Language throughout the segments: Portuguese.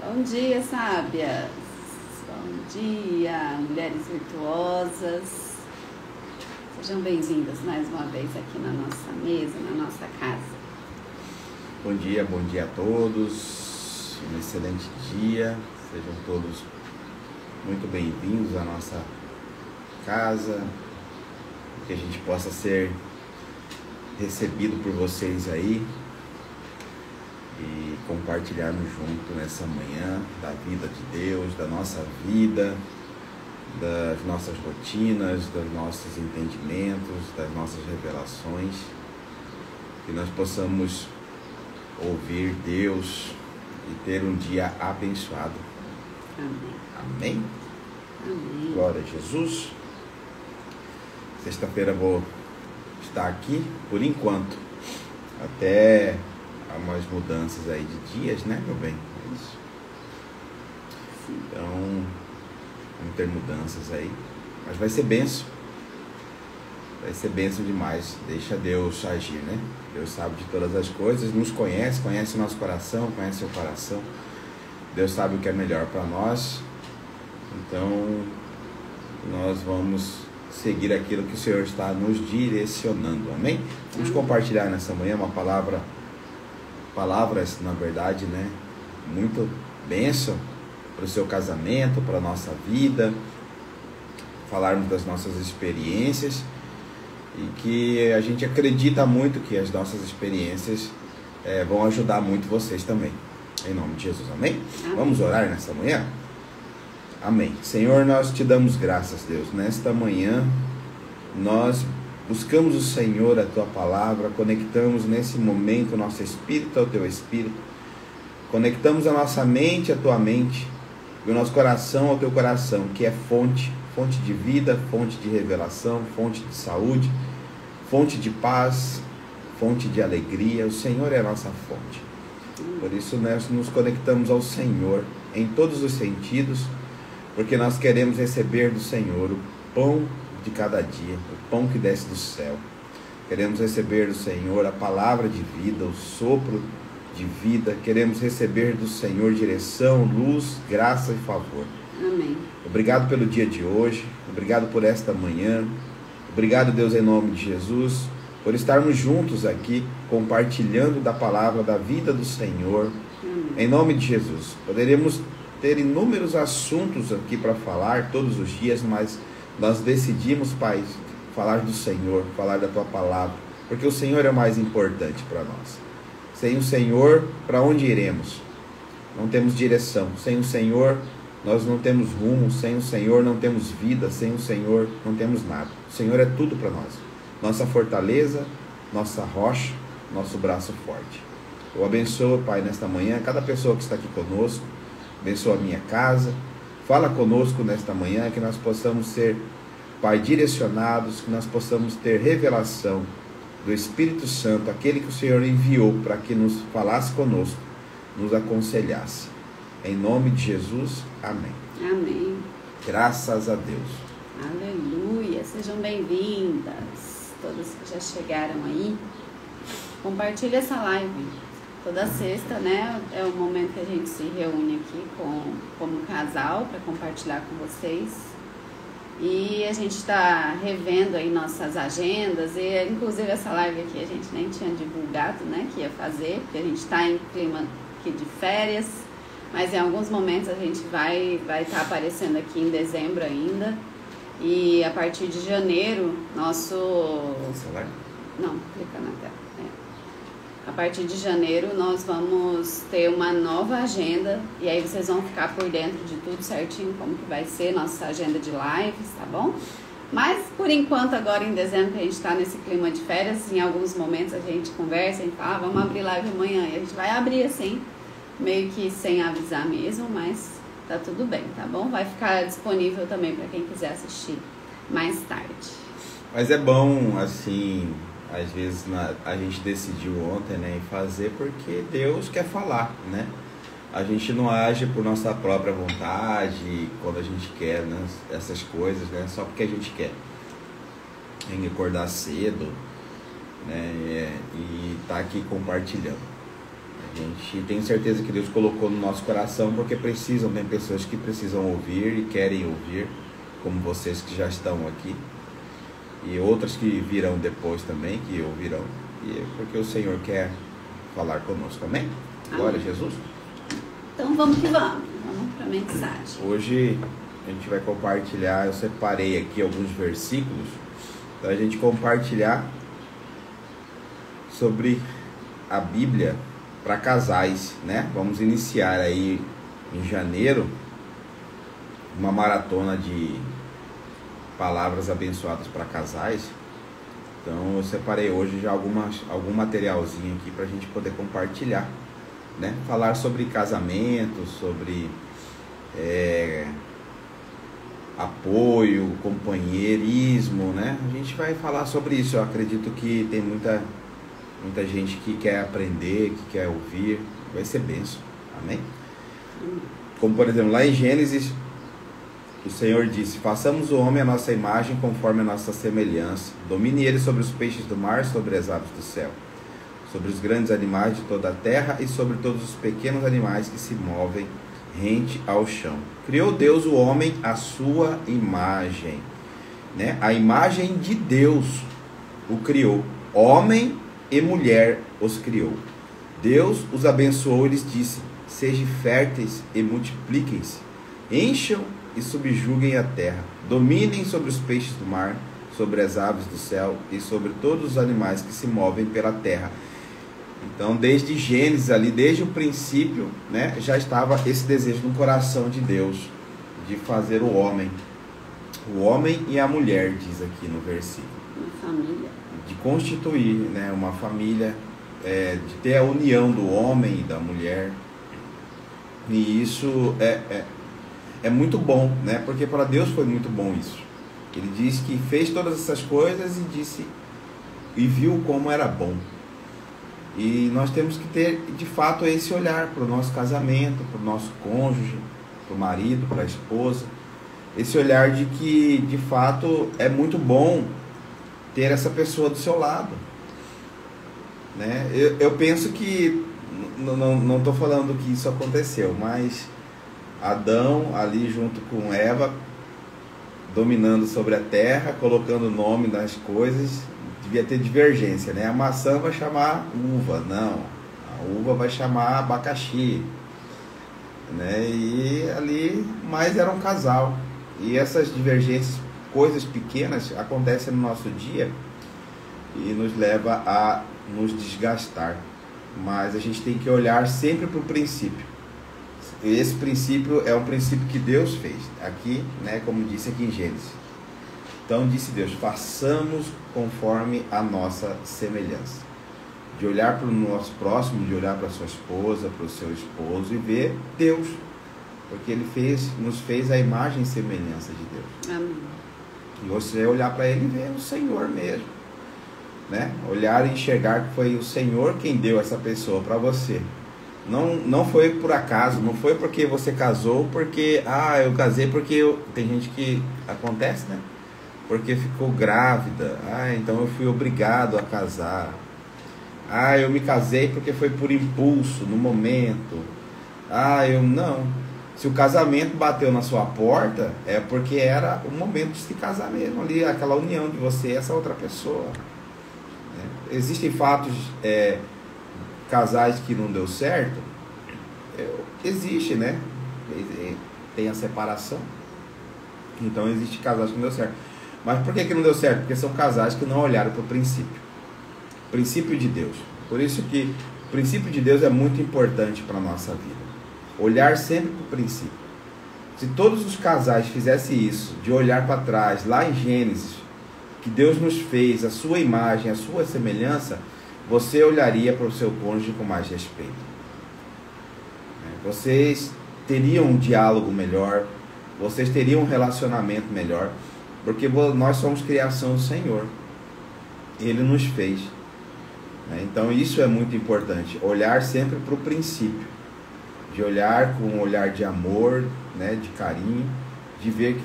Bom dia, sábias. Bom dia, mulheres virtuosas. Sejam bem-vindas mais uma vez aqui na nossa mesa, na nossa casa. Bom dia a todos. Um excelente dia. Sejam todos muito bem-vindos à nossa casa. Que a gente possa ser recebido por vocês aí e compartilharmos junto nessa manhã da vida de Deus, da nossa vida, das nossas rotinas, dos nossos entendimentos, das nossas revelações, que nós possamos ouvir Deus e ter um dia abençoado. Amém. Amém? Amém. Glória a Jesus. Sexta-feira vou estar aqui por enquanto, até há umas mudanças aí de dias, né, meu bem? É isso. Sim. Então, vamos ter mudanças aí, mas vai ser bênção. Vai ser bênção demais. Deixa Deus agir, né? Deus sabe de todas as coisas, nos conhece, conhece o nosso coração, conhece o seu coração. Deus sabe o que é melhor para nós. Então, nós vamos seguir aquilo que o Senhor está nos direcionando. Amém? Vamos compartilhar nessa manhã uma palavras, na verdade, né? Muito bênção para o seu casamento, para a nossa vida, falarmos das nossas experiências e que a gente acredita muito que as nossas experiências vão ajudar muito vocês também. Em nome de Jesus, amém? Amém. Vamos orar nessa manhã? Amém. Senhor, nós te damos graças, Deus. Nesta manhã, nós buscamos o Senhor, a Tua palavra, conectamos nesse momento o nosso espírito ao Teu espírito, conectamos a nossa mente à Tua mente e o nosso coração ao Teu coração, que é fonte de vida, fonte de revelação, fonte de saúde, fonte de paz, fonte de alegria. O Senhor é a nossa fonte. Por isso nós nos conectamos ao Senhor em todos os sentidos, porque nós queremos receber do Senhor o pão de cada dia, o pão que desce do céu. Queremos receber do Senhor a palavra de vida, o sopro de vida. Queremos receber do Senhor direção, luz, graça e favor. Amém. Obrigado pelo dia de hoje, obrigado por esta manhã, obrigado, Deus, em nome de Jesus, por estarmos juntos aqui, compartilhando da palavra, da vida do Senhor. Em nome de Jesus. Poderemos ter inúmeros assuntos aqui para falar todos os dias, mas nós decidimos, Pai, falar do Senhor, falar da Tua palavra, porque o Senhor é o mais importante para nós. Sem o Senhor, para onde iremos? Não temos direção. Sem o Senhor, nós não temos rumo. Sem o Senhor, não temos vida. Sem o Senhor, não temos nada. O Senhor é tudo para nós. Nossa fortaleza, nossa rocha, nosso braço forte. Eu abençoo, Pai, nesta manhã, cada pessoa que está aqui conosco. Abençoa a minha casa. Fala conosco nesta manhã, que nós possamos ser, Pai, direcionados, que nós possamos ter revelação do Espírito Santo, aquele que o Senhor enviou para que nos falasse conosco, nos aconselhasse. Em nome de Jesus, amém. Amém. Graças a Deus. Aleluia. Sejam bem-vindas, todas que já chegaram aí. Compartilhe essa live. Toda sexta, né, é o momento que a gente se reúne aqui como casal para compartilhar com vocês. E a gente está revendo aí nossas agendas e inclusive essa live aqui a gente nem tinha divulgado, né, que ia fazer, porque a gente está em clima aqui de férias, mas em alguns momentos a gente vai estar aparecendo aqui em dezembro ainda. E a partir de janeiro, nosso... Celular? Não, clica na tela. A partir de janeiro nós vamos ter uma nova agenda e aí vocês vão ficar por dentro de tudo certinho, como que vai ser nossa agenda de lives, tá bom? Mas por enquanto agora em dezembro que a gente está nesse clima de férias, em alguns momentos a gente conversa e fala, vamos abrir live amanhã, e a gente vai abrir assim, meio que sem avisar mesmo, mas tá tudo bem, tá bom? Vai ficar disponível também para quem quiser assistir mais tarde. Mas é bom, assim, às vezes a gente decidiu ontem, né, em fazer porque Deus quer falar, né? A gente não age por nossa própria vontade, quando a gente quer, né, essas coisas, né, só porque a gente quer. Em acordar cedo, né, e tá aqui compartilhando. A gente tem certeza que Deus colocou no nosso coração porque tem pessoas que precisam ouvir e querem ouvir, como vocês que já estão aqui, e outras que virão depois também, que ouvirão, e porque o Senhor quer falar conosco, amém? Glória a Jesus. Então vamos que vamos para a mensagem. Hoje a gente vai compartilhar, eu separei aqui alguns versículos para a gente compartilhar sobre a Bíblia para casais, né? Vamos iniciar aí em janeiro uma maratona de palavras abençoadas para casais. Então eu separei hoje já algum materialzinho aqui para a gente poder compartilhar, né? Falar sobre casamento, sobre apoio, companheirismo, né? A gente vai falar sobre isso. Eu acredito que tem muita gente que quer aprender, que quer ouvir. Vai ser bênção, amém? Como por exemplo, lá em Gênesis, o Senhor disse: façamos o homem à nossa imagem, conforme a nossa semelhança. Domine ele sobre os peixes do mar, sobre as aves do céu, sobre os grandes animais de toda a terra e sobre todos os pequenos animais que se movem rente ao chão. Criou Deus o homem à sua imagem, né? A imagem de Deus o criou. Homem e mulher os criou. Deus os abençoou e lhes disse: sejam férteis e multipliquem-se, encham e subjuguem a terra, dominem sobre os peixes do mar, sobre as aves do céu e sobre todos os animais que se movem pela terra. Então, desde Gênesis ali, desde o princípio, né, já estava esse desejo no coração de Deus de fazer o homem e a mulher, diz aqui no versículo. Uma família. De constituir, né, uma família, de ter a união do homem e da mulher. E isso é muito bom, né? Porque para Deus foi muito bom isso. Ele diz que fez todas essas coisas e viu como era bom. E nós temos que ter, de fato, esse olhar para o nosso casamento, para o nosso cônjuge, para o marido, para a esposa. Esse olhar de que, de fato, é muito bom ter essa pessoa do seu lado, né? Eu penso que, não estou falando que isso aconteceu, mas Adão ali junto com Eva, dominando sobre a terra, colocando o nome nas coisas, devia ter divergência, né? A maçã vai chamar uva, não, a uva vai chamar abacaxi, né? E ali, mas era um casal, e essas divergências, coisas pequenas, acontecem no nosso dia e nos leva a nos desgastar, mas a gente tem que olhar sempre para o princípio. Esse princípio é um princípio que Deus fez aqui, né, como disse aqui em Gênesis. Então disse Deus: façamos conforme a nossa semelhança. De olhar para o nosso próximo, de olhar para a sua esposa, para o seu esposo e ver Deus, porque Ele nos fez a imagem e semelhança de Deus. Amém. E você olhar para Ele e ver o Senhor mesmo, né? Olhar e enxergar que foi o Senhor quem deu essa pessoa para você. Não foi por acaso, não foi porque você casou, porque eu casei porque tem gente que acontece, né? Porque ficou grávida, então eu fui obrigado a casar. Eu me casei porque foi por impulso, no momento. Não. Se o casamento bateu na sua porta, é porque era o momento de se casar mesmo ali, aquela união de você e essa outra pessoa. Existem fatos, casais que não deu certo, existe, né? Tem a separação, então existe casais que não deu certo. Mas por que não deu certo? Porque são casais que não olharam para o princípio de Deus. Por isso que o princípio de Deus é muito importante para a nossa vida. Olhar sempre para o princípio. Se todos os casais fizessem isso, de olhar para trás, lá em Gênesis, que Deus nos fez a sua imagem, a sua semelhança, você olharia para o seu cônjuge com mais respeito. Vocês teriam um diálogo melhor, vocês teriam um relacionamento melhor, porque nós somos criação do Senhor. Ele nos fez. Então isso é muito importante, olhar sempre para o princípio, de olhar com um olhar de amor, né, de carinho, de ver que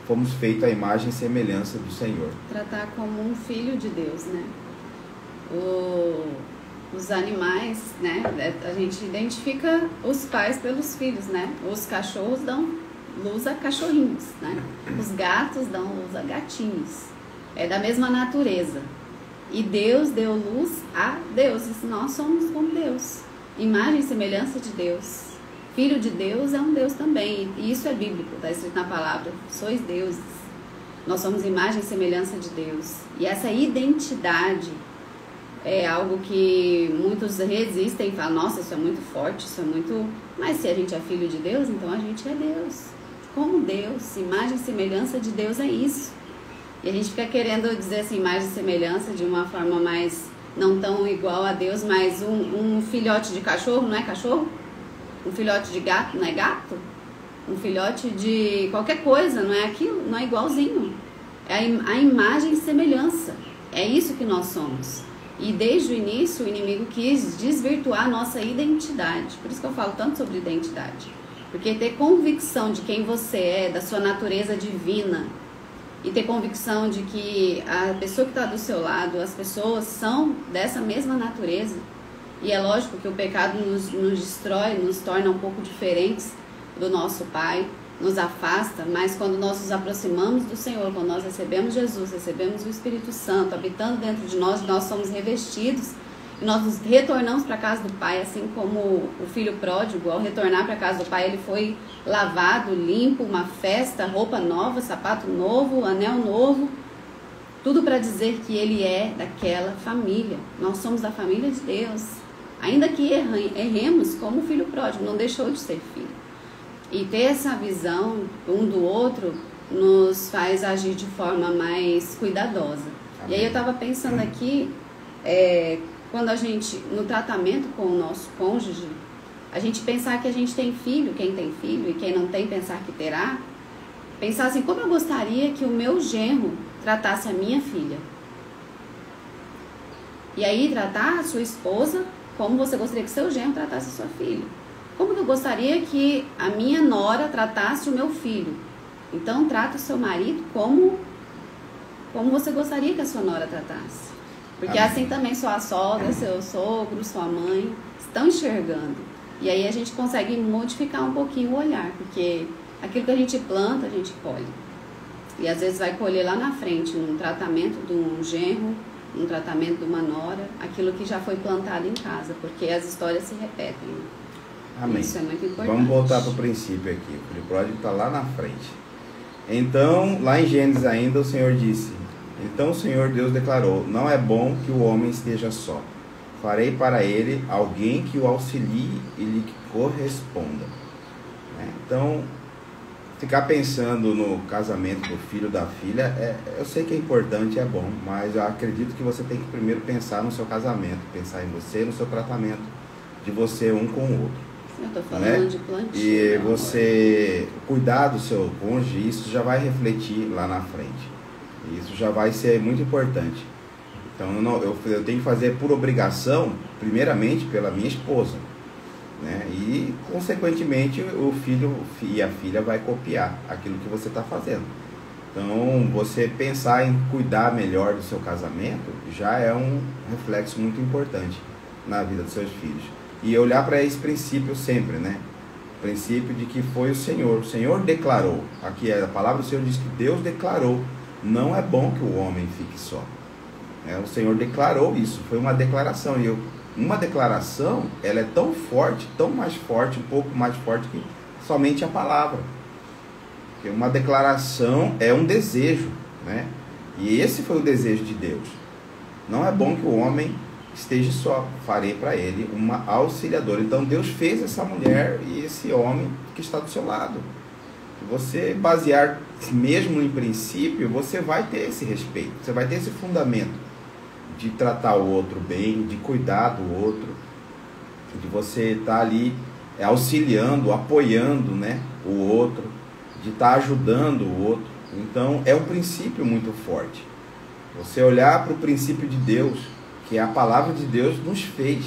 fomos feitos à imagem e semelhança do Senhor. Tratar como um filho de Deus, né? os animais, né? A gente identifica os pais pelos filhos, né? Os cachorros dão luz a cachorrinhos, né? Os gatos dão luz a gatinhos. É da mesma natureza. E Deus deu luz a deuses. Nós somos como Deus. Imagem e semelhança de Deus. Filho de Deus é um Deus também. E isso é bíblico, está escrito na palavra. Sois deuses. Nós somos imagem e semelhança de Deus. E essa identidade é algo que muitos resistem e falam, nossa, isso é muito forte, isso é muito... Mas se a gente é filho de Deus, então a gente é Deus. Como Deus, imagem e semelhança de Deus é isso. E a gente fica querendo dizer assim, imagem e semelhança de uma forma mais, não tão igual a Deus, mas um filhote de cachorro não é cachorro? Um filhote de gato não é gato? Um filhote de qualquer coisa não é aquilo? Não é igualzinho. É a imagem e semelhança. É isso que nós somos. E desde o início o inimigo quis desvirtuar a nossa identidade. Por isso que eu falo tanto sobre identidade. Porque ter convicção de quem você é, da sua natureza divina, e ter convicção de que a pessoa que está do seu lado, as pessoas são dessa mesma natureza. E é lógico que o pecado nos destrói, nos torna um pouco diferentes do nosso Pai, nos afasta, mas quando nós nos aproximamos do Senhor, quando nós recebemos Jesus, recebemos o Espírito Santo habitando dentro de nós somos revestidos e nós nos retornamos para a casa do Pai, assim como o filho pródigo, ao retornar para a casa do Pai, ele foi lavado, limpo, uma festa, roupa nova, sapato novo, anel novo, tudo para dizer que ele é daquela família. Nós somos da família de Deus, ainda que erremos como o filho pródigo, não deixou de ser filho. E ter essa visão um do outro nos faz agir de forma mais cuidadosa. Amém. E aí eu estava pensando aqui, quando a gente, no tratamento com o nosso cônjuge, a gente pensar que a gente tem filho, quem tem filho, e quem não tem, pensar que terá, pensar assim, como eu gostaria que o meu genro tratasse a minha filha. E aí tratar a sua esposa como você gostaria que seu genro tratasse a sua filha. Como que eu gostaria que a minha nora tratasse o meu filho? Então, trata o seu marido como você gostaria que a sua nora tratasse. Porque Amém. Assim também sua sogra, seu sogro, sua mãe estão enxergando. E aí a gente consegue modificar um pouquinho o olhar, porque aquilo que a gente planta, a gente colhe. E às vezes vai colher lá na frente, num tratamento de um genro, num tratamento de uma nora, aquilo que já foi plantado em casa, porque as histórias se repetem. Amém. Isso é muito importante. Vamos voltar para o princípio aqui. O filho pródigo está lá na frente. Então, lá em Gênesis ainda, o Senhor disse: então o Senhor Deus declarou, não é bom que o homem esteja só. Farei para ele alguém que o auxilie e lhe corresponda. Então, ficar pensando no casamento do filho da filha, eu sei que é importante, é bom, mas eu acredito que você tem que primeiro pensar no seu casamento, pensar em você, no seu tratamento de você um com o outro. Eu estou falando de plantio. E você cuidar do seu cônjuge, isso já vai refletir lá na frente. Isso já vai ser muito importante. Então eu tenho que fazer por obrigação, primeiramente pela minha esposa, né? E consequentemente o filho e a filha vai copiar aquilo que você está fazendo. Então você pensar em cuidar melhor do seu casamento já é um reflexo muito importante na vida dos seus filhos. E olhar para esse princípio sempre, né? O princípio de que foi o Senhor declarou. Aqui a palavra do Senhor diz que Deus declarou, não é bom que o homem fique só. O Senhor declarou isso, foi uma declaração. E uma declaração, ela é tão forte, tão mais forte, um pouco mais forte que somente a palavra. Porque uma declaração é um desejo, né? E esse foi o desejo de Deus. Não é bom que o homem esteja só, farei para ele uma auxiliadora. Então Deus fez essa mulher e esse homem que está do seu lado. Se você basear mesmo em princípio, você vai ter esse respeito, você vai ter esse fundamento de tratar o outro bem, de cuidar do outro, de você estar ali auxiliando, apoiando, né, o outro, de estar ajudando o outro. Então é um princípio muito forte. Você olhar para o princípio de Deus, que a palavra de Deus nos fez,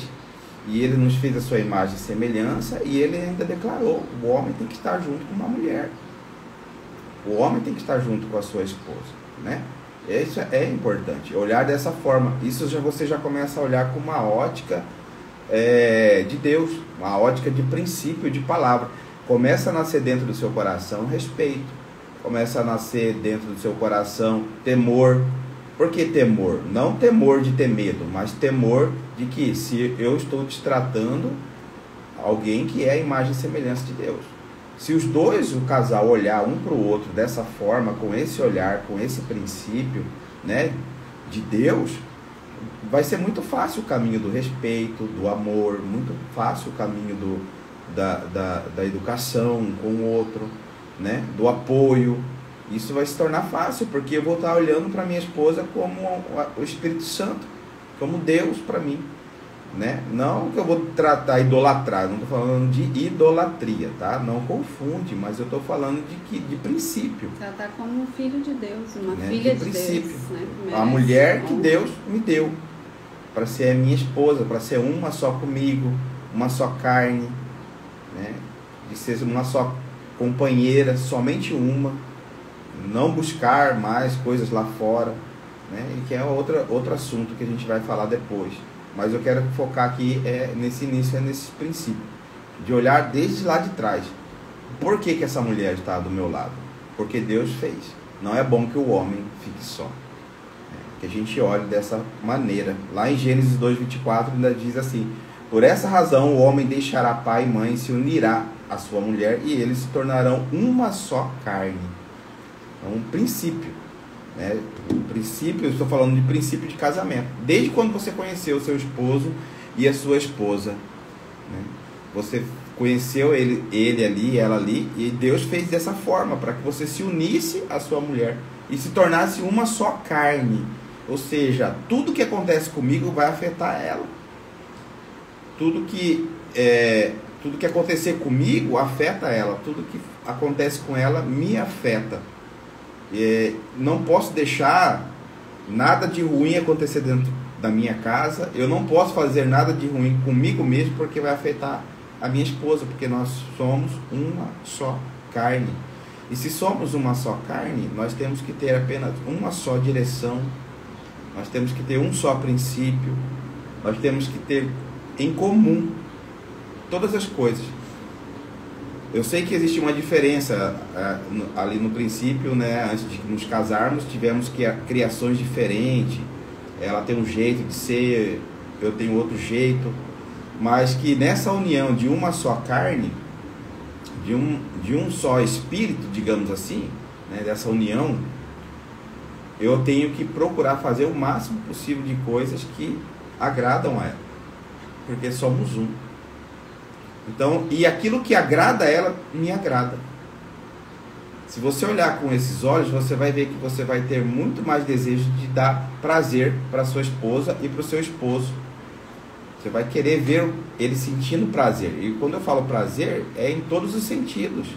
e ele nos fez a sua imagem e semelhança, e ele ainda declarou, o homem tem que estar junto com uma mulher, o homem tem que estar junto com a sua esposa, né? Isso é importante, olhar dessa forma. Isso você já começa a olhar com uma ótica de Deus, uma ótica de princípio, de palavra. Começa a nascer dentro do seu coração respeito, começa a nascer dentro do seu coração temor. Por que temor? Não temor de ter medo, mas temor de que se eu estou tratando alguém que é a imagem e semelhança de Deus. Se os dois, o casal, olhar um para o outro dessa forma, com esse olhar, com esse princípio, né, de Deus, vai ser muito fácil o caminho do respeito, do amor, muito fácil o caminho da educação um com o outro, né, do apoio. Isso vai se tornar fácil, porque eu vou estar olhando para minha esposa como o Espírito Santo, como Deus para mim. Né? Não que eu vou tratar idolatrar, não estou falando de idolatria, tá? Não confunde, mas eu estou falando de princípio. Tratar como um filho de Deus, uma filha de Deus, né? A mulher que Deus me deu para ser a minha esposa, para ser uma só comigo, uma só carne, né? De ser uma só companheira, somente uma, não buscar mais coisas lá fora, né? E que é outro assunto que a gente vai falar depois. Mas eu quero focar aqui nesse início, nesse princípio, de olhar desde lá de trás. Por que essa mulher está do meu lado? Porque Deus fez. Não é bom que o homem fique só. Que a gente olhe dessa maneira. Lá em Gênesis 2:24 ainda diz assim: por essa razão o homem deixará pai e mãe, se unirá à sua mulher, e eles se tornarão uma só carne. É um princípio. Princípio, eu estou falando de princípio de casamento. Desde quando você conheceu o seu esposo e a sua esposa, né? Você conheceu ele ali, ela ali, e Deus fez dessa forma, para que você se unisse à sua mulher e se tornasse uma só carne. Ou seja, tudo que acontece comigo vai afetar ela. Tudo que acontecer comigo afeta ela. Tudo que acontece com ela me afeta. Não posso deixar nada de ruim acontecer dentro da minha casa. Eu não posso fazer nada de ruim comigo mesmo, porque vai afetar a minha esposa, porque nós somos uma só carne. E se somos uma só carne, nós temos que ter apenas uma só direção, nós temos que ter um só princípio, nós temos que ter em comum todas as coisas. Eu sei que existe uma diferença ali no princípio, né? Antes de nos casarmos, tivemos criações diferentes. Ela tem um jeito de ser, eu tenho outro jeito. Mas que nessa união de uma só carne, de um só espírito, digamos assim, né? Dessa união, eu tenho que procurar fazer o máximo possível de coisas que agradam a ela. Porque somos um. Então, e aquilo que agrada a ela, me agrada. Se você olhar com esses olhos, você vai ver que você vai ter muito mais desejo de dar prazer para sua esposa e para o seu esposo. Você vai querer ver ele sentindo prazer. E quando eu falo prazer, é em todos os sentidos.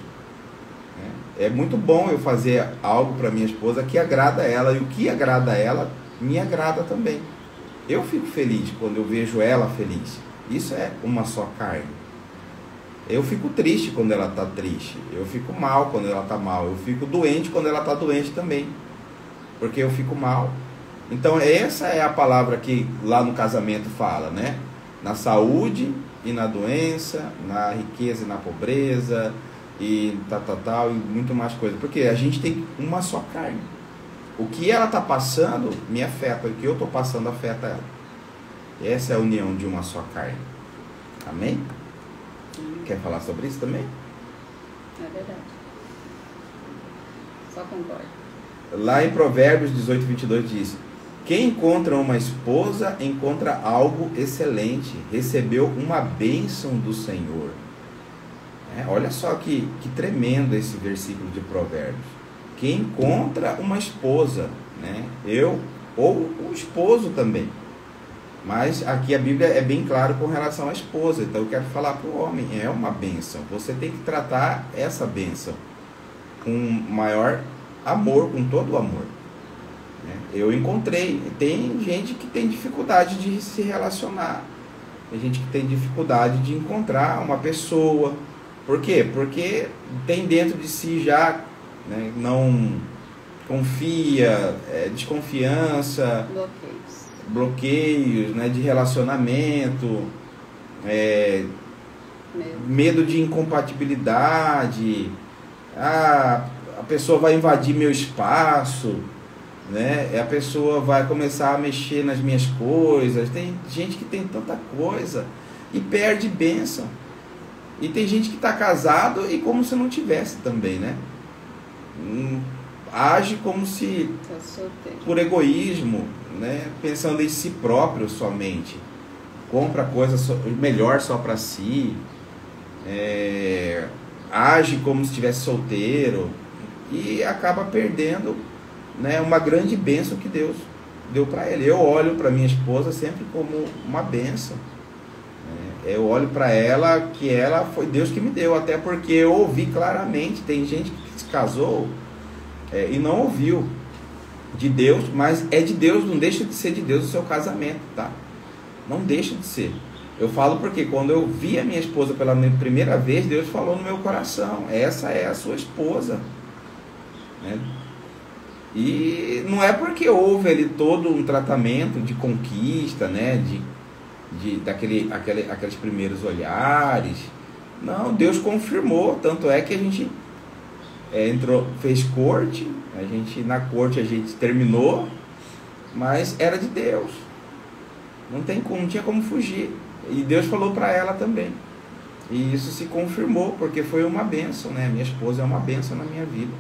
É muito bom eu fazer algo para minha esposa que agrada a ela, e o que agrada a ela, me agrada também. Eu fico feliz quando eu vejo ela feliz. Isso é uma só carne. Eu fico triste quando ela está triste. Eu fico mal quando ela está mal. Eu fico doente quando ela está doente também. Porque eu fico mal. Então essa é a palavra que lá no casamento fala, né? Na saúde e na doença, na riqueza e na pobreza, e tal, e muito mais coisa. Porque a gente tem uma só carne. O que ela está passando me afeta. O que eu estou passando afeta ela. Essa é a união de uma só carne. Amém? Quer falar sobre isso também? É verdade. Só concordo. Lá em Provérbios 18:22 diz: quem encontra uma esposa encontra algo excelente, recebeu uma bênção do Senhor. Olha só que tremendo esse versículo de Provérbios. Quem encontra uma esposa, né? Ou o esposo também. Mas aqui a Bíblia é bem clara com relação à esposa. Então eu quero falar para o homem, é uma bênção. Você tem que tratar essa bênção com maior amor, com todo o amor. Eu encontrei, tem gente que tem dificuldade de se relacionar. Tem gente que tem dificuldade de encontrar uma pessoa. Por quê? Porque tem dentro de si já, né, confia, desconfiança, bloqueios, né, de relacionamento, medo de incompatibilidade, a pessoa vai invadir meu espaço, né? A pessoa vai começar a mexer nas minhas coisas. Tem gente que tem tanta coisa e perde bênção. E tem gente que está casado e como se não tivesse também, né? Age como se por egoísmo, né? Pensando em si próprio somente. Compra coisa melhor só para si. Age como se estivesse solteiro e acaba perdendo, né, uma grande bênção que Deus deu para ele. Eu olho para minha esposa sempre como uma bênção. Eu olho para ela que ela foi Deus que me deu, até porque eu ouvi claramente. Tem gente que se casou e não ouviu de Deus, mas é de Deus, não deixa de ser de Deus o seu casamento, tá? Não deixa de ser. Eu falo porque quando eu vi a minha esposa pela primeira vez, Deus falou no meu coração: essa é a sua esposa, né? E não é porque houve ali todo um tratamento de conquista, né? Aqueles primeiros olhares. Não, Deus confirmou. Tanto é que a gente fez corte, na corte a gente terminou, mas era de Deus. Não tinha como fugir. E Deus falou para ela também. E isso se confirmou, porque foi uma bênção, né? Minha esposa é uma bênção na minha vida.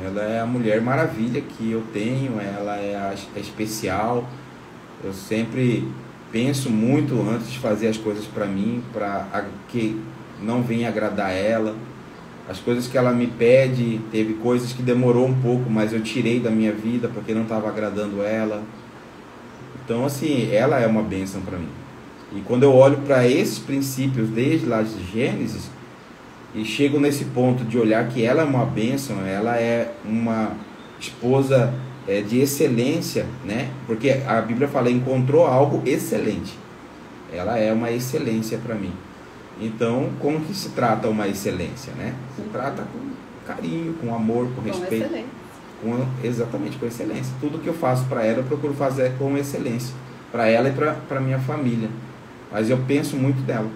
Ela é a mulher maravilha que eu tenho, ela é especial. Eu sempre penso muito antes de fazer as coisas para mim, para que não venha agradar ela. As coisas que ela me pede, teve coisas que demorou um pouco, mas eu tirei da minha vida porque não estava agradando ela. Então, assim, ela é uma bênção para mim. E quando eu olho para esses princípios desde lá de Gênesis, e chego nesse ponto de olhar que ela é uma bênção, ela é uma esposa de excelência, né? Porque a Bíblia fala, encontrou algo excelente. Ela é uma excelência para mim. Então, como que se trata uma excelência, né? Se trata com carinho, com amor, com respeito. Exatamente, com excelência. Tudo que eu faço para ela, eu procuro fazer com excelência. Para ela e para minha família. Mas eu penso muito dela.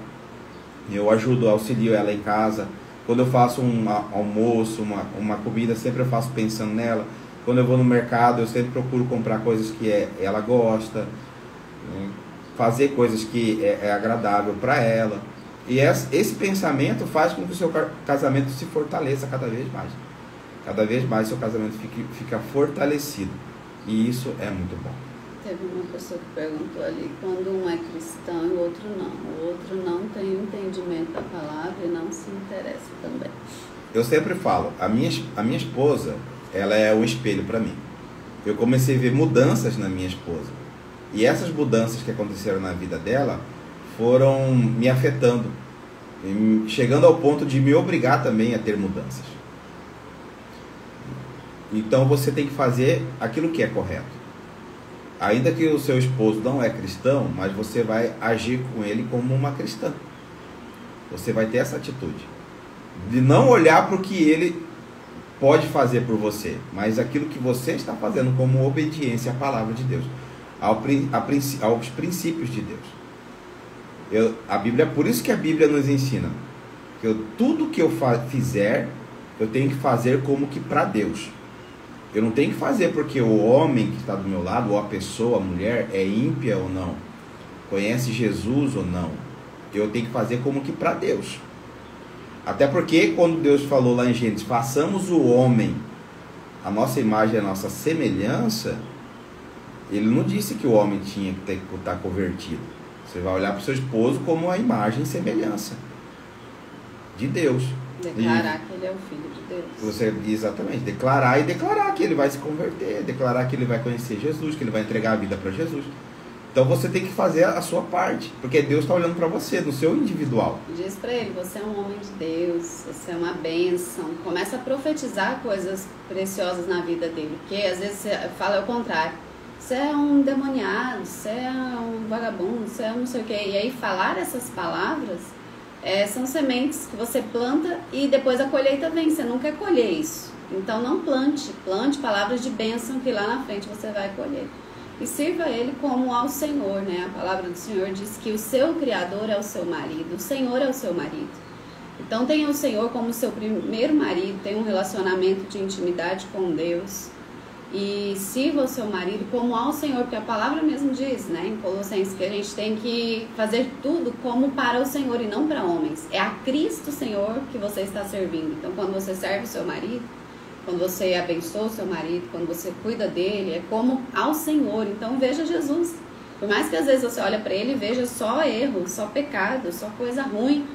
Eu auxilio ela em casa. Quando eu faço um almoço, uma comida, sempre eu faço pensando nela. Quando eu vou no mercado, eu sempre procuro comprar coisas que ela gosta, né? Fazer coisas que é agradável para ela. E esse pensamento faz com que o seu casamento se fortaleça cada vez mais. Cada vez mais seu casamento fica fortalecido. E isso é muito bom. Teve uma pessoa que perguntou ali, quando um é cristão e o outro não. O outro não tem entendimento da palavra e não se interessa também. Eu sempre falo, a minha esposa, ela é um espelho para mim. Eu comecei a ver mudanças na minha esposa. E essas mudanças que aconteceram na vida dela foram me afetando, chegando ao ponto de me obrigar também a ter mudanças. Então você tem que fazer aquilo que é correto. Ainda que o seu esposo não é cristão, mas você vai agir com ele como uma cristã. Você vai ter essa atitude de não olhar para o que ele pode fazer por você, mas aquilo que você está fazendo como obediência à palavra de Deus, aos princípios de Deus. A Bíblia, por isso que a Bíblia nos ensina que tudo que eu fizer, eu tenho que fazer como que para Deus. Eu não tenho que fazer porque o homem que está do meu lado, ou a pessoa, a mulher, é ímpia ou não, conhece Jesus ou não. Eu tenho que fazer como que para Deus. Até porque quando Deus falou lá em Gênesis, façamos o homem a nossa imagem, a nossa semelhança, ele não disse que o homem tinha que estar convertido. Você vai olhar para o seu esposo como a imagem e semelhança de Deus. Declarar que ele é o Filho de Deus. Exatamente, declarar que ele vai se converter, declarar que ele vai conhecer Jesus, que ele vai entregar a vida para Jesus. Então você tem que fazer a sua parte, porque Deus está olhando para você, no seu individual. Diz para ele, você é um homem de Deus, você é uma bênção. Começa a profetizar coisas preciosas na vida dele, porque às vezes você fala o contrário. Você é um endemoniado, você é um vagabundo, você é não sei o quê. E aí falar essas palavras são sementes que você planta e depois a colheita vem. Você não quer colher isso. Então não plante palavras de bênção que lá na frente você vai colher. E sirva ele como ao Senhor, né? A palavra do Senhor diz que o seu Criador é o seu marido, o Senhor é o seu marido. Então tenha o Senhor como seu primeiro marido, tenha um relacionamento de intimidade com Deus e sirva o seu marido como ao Senhor, porque a palavra mesmo diz, né, em Colossenses, que a gente tem que fazer tudo como para o Senhor e não para homens. É a Cristo Senhor que você está servindo. Então quando você serve o seu marido, quando você abençoa o seu marido, quando você cuida dele, é como ao Senhor. Então veja Jesus. Por mais que às vezes você olha para ele e veja só erro, só pecado, só coisa ruim,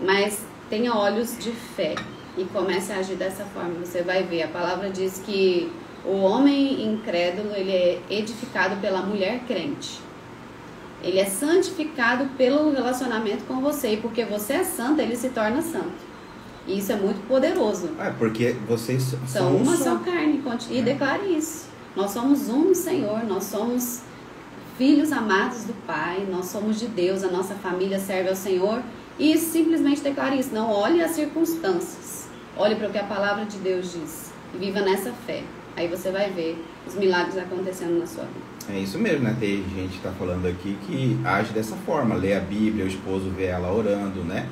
mas tenha olhos de fé e comece a agir dessa forma. Você vai ver, a palavra diz que o homem incrédulo, ele é edificado pela mulher crente. Ele é santificado pelo relacionamento com você. E porque você é santa, ele se torna santo. E isso é muito poderoso. Porque vocês são uma só carne. E declare isso. Nós somos um no Senhor. Nós somos filhos amados do Pai. Nós somos de Deus. A nossa família serve ao Senhor. E simplesmente declare isso. Não olhe as circunstâncias. Olhe para o que a palavra de Deus diz. E viva nessa fé. Aí você vai ver os milagres acontecendo na sua vida. É isso mesmo, né? Tem gente que está falando aqui que age dessa forma. Lê a Bíblia, o esposo vê ela orando, né?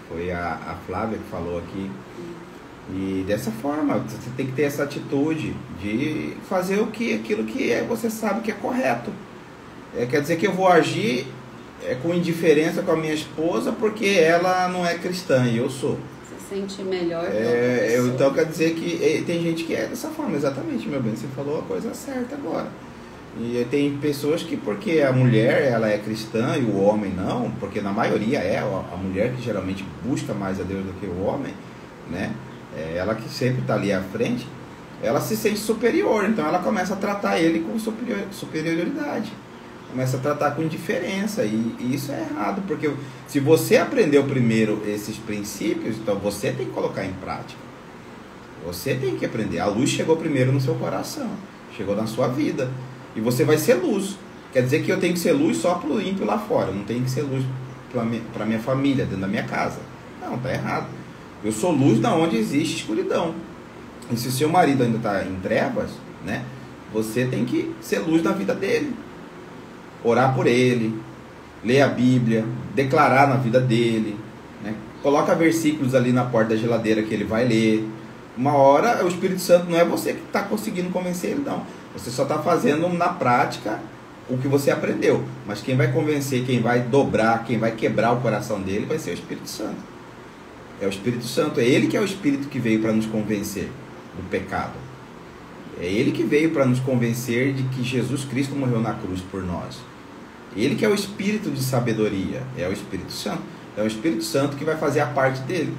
Foi a Flávia que falou aqui. E dessa forma, você tem que ter essa atitude de fazer aquilo que você sabe que é correto. Quer dizer que eu vou agir com indiferença com a minha esposa porque ela não é cristã e eu sou. Se sente melhor. Então quer dizer que tem gente que é dessa forma, exatamente, meu bem. Você falou a coisa certa agora. E tem pessoas que, porque a mulher ela é cristã e o homem não, porque na maioria a mulher que geralmente busca mais a Deus do que o homem, né? Ela que sempre está ali à frente, ela se sente superior, então ela começa a tratar ele com superioridade, começa a tratar com indiferença, e isso é errado, porque se você aprendeu primeiro esses princípios, então você tem que colocar em prática, você tem que aprender. A luz chegou primeiro no seu coração, chegou na sua vida, e você vai ser luz. Quer dizer que eu tenho que ser luz só para o ímpio lá fora, não tenho que ser luz para minha família, dentro da minha casa. Não, tá errado. Eu sou luz da onde existe escuridão. E se o seu marido ainda está em trevas, né, você tem que ser luz na vida dele. Orar por ele, ler a Bíblia, declarar na vida dele, né? Coloca versículos ali na porta da geladeira que ele vai ler. Uma hora o Espírito Santo não é você que está conseguindo convencer ele, não. Você só está fazendo na prática o que você aprendeu. Mas quem vai convencer, quem vai dobrar, quem vai quebrar o coração dele vai ser o Espírito Santo. É o Espírito Santo, é ele que é o Espírito que veio para nos convencer do pecado. É ele que veio para nos convencer de que Jesus Cristo morreu na cruz por nós. Ele que é o Espírito de sabedoria, é o Espírito Santo. É o Espírito Santo que vai fazer a parte dele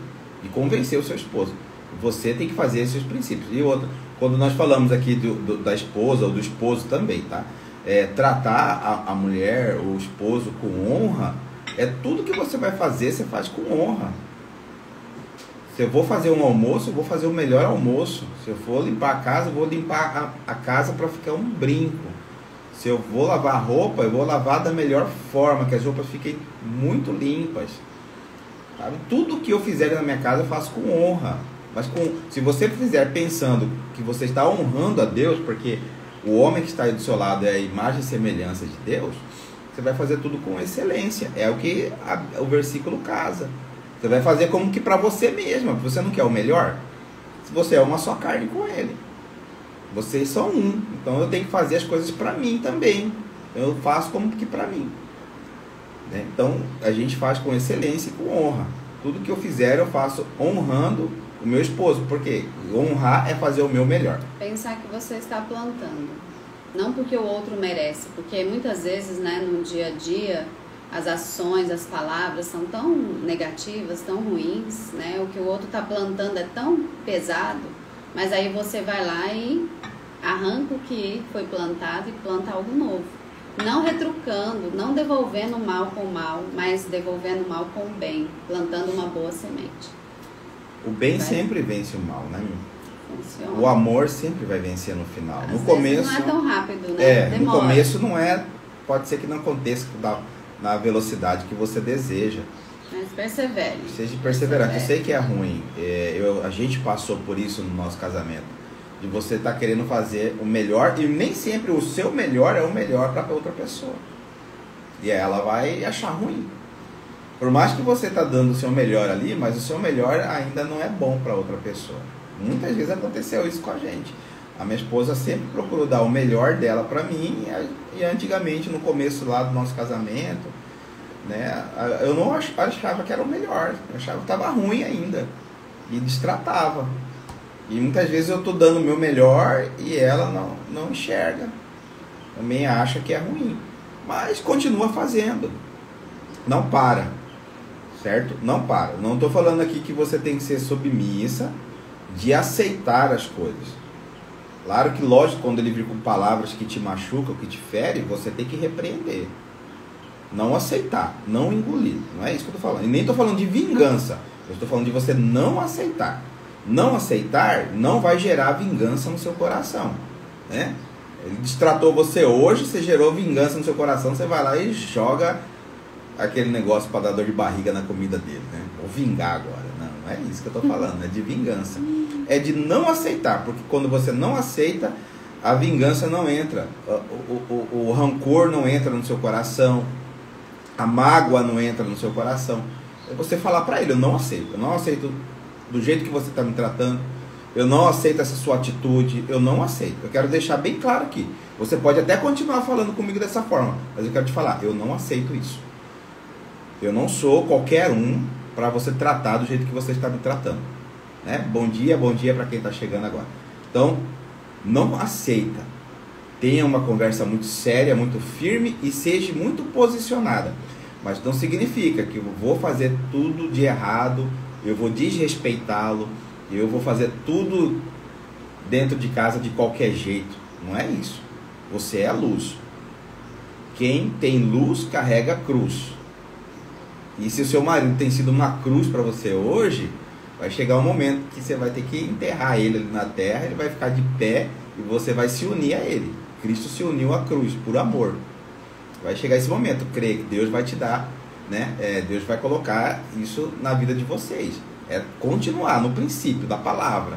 e convencer o seu esposo. Você tem que fazer esses princípios. E outra, quando nós falamos aqui da esposa ou do esposo também, tá? Tratar a mulher ou o esposo com honra, tudo que você vai fazer, você faz com honra. Se eu vou fazer um almoço, eu vou fazer o melhor almoço. Se eu for limpar a casa, eu vou limpar a casa para ficar um brinco. Se eu vou lavar roupa, eu vou lavar da melhor forma, que as roupas fiquem muito limpas. Sabe? Tudo que eu fizer na minha casa, eu faço com honra. Mas se você fizer pensando que você está honrando a Deus, porque o homem que está aí do seu lado é a imagem e semelhança de Deus, você vai fazer tudo com excelência. É o que o versículo casa. Você vai fazer como que para você mesmo. Você não quer o melhor? Você é uma só carne com ele. Vocês são um. Então eu tenho que fazer as coisas para mim também. Eu faço como que para mim. Né? Então a gente faz com excelência e com honra. Tudo que eu fizer eu faço honrando o meu esposo. Porque honrar é fazer o meu melhor. Pensar que você está plantando. Não porque o outro merece. Porque muitas vezes, né, no dia a dia, as ações, as palavras são tão negativas, tão ruins, né? O que o outro está plantando é tão pesado, mas aí você vai lá e arranca o que foi plantado e planta algo novo. Não retrucando, não devolvendo o mal com o mal, mas devolvendo o mal com o bem, plantando uma boa semente. O bem sempre vence o mal, né? Funciona. O amor sempre vai vencer no final. Às no vezes começo não é tão rápido, né? Demora. No começo não é, pode ser que não aconteça na velocidade que você deseja, Mas persevere. Seja perseverante. Eu sei que é ruim. A gente passou por isso no nosso casamento. De você estar querendo fazer o melhor. E nem sempre o seu melhor é o melhor para outra pessoa. E ela vai achar ruim. Por mais que você está dando o seu melhor ali, mas o seu melhor ainda não é bom para outra pessoa. Muitas vezes aconteceu isso com a gente. A minha esposa sempre procurou dar o melhor dela para mim. E antigamente, no começo lá do nosso casamento, né, eu não achava que era o melhor. Eu achava que estava ruim ainda. E destratava. E muitas vezes eu estou dando o meu melhor e ela não enxerga. Também acha que é ruim. Mas continua fazendo. Não para. Certo? Não para. Não estou falando aqui que você tem que ser submissa de aceitar as coisas. Claro que, lógico, quando ele vir com palavras que te machucam, que te ferem, você tem que repreender. Não aceitar, não engolir. Não é isso que eu estou falando. E nem estou falando de vingança. Eu estou falando de você não aceitar. Não aceitar não vai gerar vingança no seu coração. Né? Ele destratou você hoje, você gerou vingança no seu coração, você vai lá e joga aquele negócio para dar dor de barriga na comida dele. Né? Vou vingar agora. Não é isso que eu estou falando. É de vingança. É de não aceitar. Porque quando você não aceita, a vingança não entra. O rancor não entra no seu coração. A mágoa não entra no seu coração. É você falar para ele: eu não aceito. Eu não aceito do jeito que você está me tratando. Eu não aceito essa sua atitude. Eu não aceito. Eu quero deixar bem claro aqui. Você pode até continuar falando comigo dessa forma, mas eu quero te falar: eu não aceito isso. Eu não sou qualquer um para você tratar do jeito que você está me tratando. Né? Bom dia para quem está chegando agora. Então, não aceita. Tenha uma conversa muito séria, muito firme e seja muito posicionada. Mas não significa que eu vou fazer tudo de errado, eu vou desrespeitá-lo, eu vou fazer tudo dentro de casa de qualquer jeito. Não é isso. Você é a luz. Quem tem luz carrega cruz. E se o seu marido tem sido uma cruz para você hoje, vai chegar um momento que você vai ter que enterrar ele ali na terra, ele vai ficar de pé e você vai se unir a ele. Cristo se uniu à cruz por amor. Vai chegar esse momento, creio que Deus vai te dar, né? Deus vai colocar isso na vida de vocês. É continuar no princípio da palavra.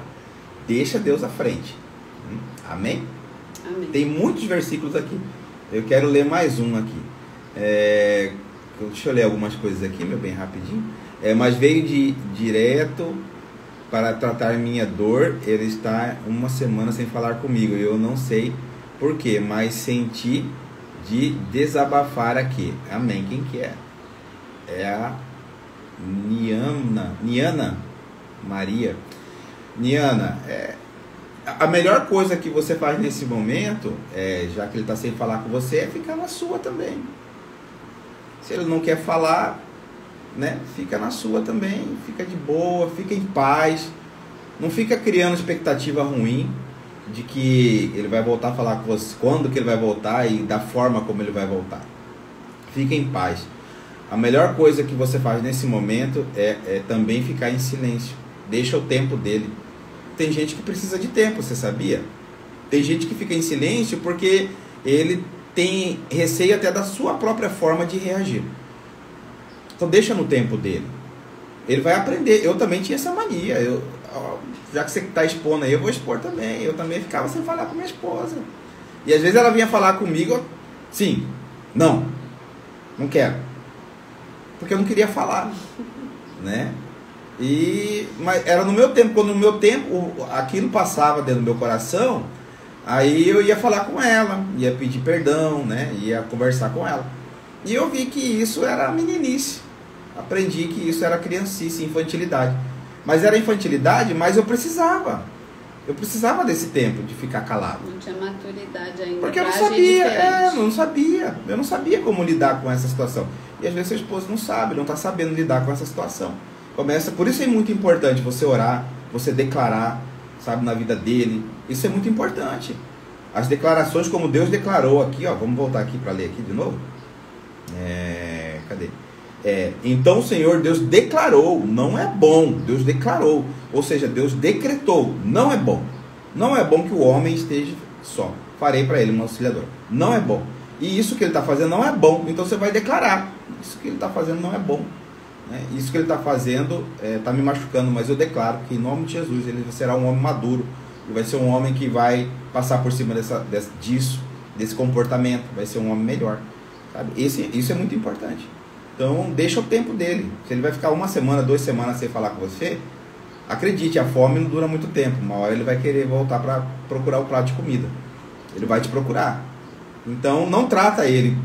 Deixa Deus à frente. Amém? Amém. Tem muitos versículos aqui. Eu quero ler mais um aqui. Deixa eu ler algumas coisas aqui, meu bem, rapidinho. Mas veio direto para tratar minha dor. Ele está uma semana sem falar comigo. Eu não sei por quê, mas senti de desabafar aqui. Amém. Quem que é? É a Niana Maria. Niana, a melhor coisa que você faz nesse momento, já que ele está sem falar com você, é ficar na sua também. Se ele não quer falar, né, fica na sua também, fica de boa, fica em paz, não fica criando expectativa ruim de que ele vai voltar a falar com você, quando que ele vai voltar e da forma como ele vai voltar. Fica em paz. A melhor coisa que você faz nesse momento é também ficar em silêncio. Deixa o tempo dele. Tem gente que precisa de tempo, você sabia? Tem gente que fica em silêncio porque ele tem receio até da sua própria forma de reagir. Então deixa no tempo dele. Ele vai aprender. Eu também tinha essa mania. Já que você está expondo aí, eu vou expor também. Eu também ficava sem falar com minha esposa. E às vezes ela vinha falar comigo, sim, não quero. Porque eu não queria falar. Né? Mas era no meu tempo. Quando no meu tempo aquilo passava dentro do meu coração, aí eu ia falar com ela, ia pedir perdão, né? Ia conversar com ela. E eu vi que isso era meninice. Aprendi que isso era criancice, infantilidade. Mas era infantilidade, mas eu precisava. Eu precisava desse tempo de ficar calado. Não tinha maturidade ainda. Porque eu não sabia. Eu não sabia como lidar com essa situação. E às vezes sua esposa não sabe, não está sabendo lidar com essa situação. Por isso é muito importante você orar, você declarar, sabe, na vida dele. Isso é muito importante. As declarações como Deus declarou aqui, ó, vamos voltar aqui para ler aqui de novo. Cadê? Então o Senhor Deus declarou, não é bom, Deus declarou, ou seja, Deus decretou, não é bom. Não é bom que o homem esteja só. Farei para ele um auxiliador. Não é bom. E isso que ele está fazendo não é bom. Então você vai declarar, isso que ele está fazendo não é bom. né? Isso que ele está fazendo está me machucando, mas eu declaro que em nome de Jesus ele será um homem maduro, ele vai ser um homem que vai passar por cima desse comportamento, vai ser um homem melhor, sabe? Isso é muito importante. Então deixa o tempo dele. Se ele vai ficar 1 semana, 2 semanas sem falar com você, acredite, a fome não dura muito tempo. Uma hora ele vai querer voltar para procurar o prato de comida, ele vai te procurar. Então não trata ele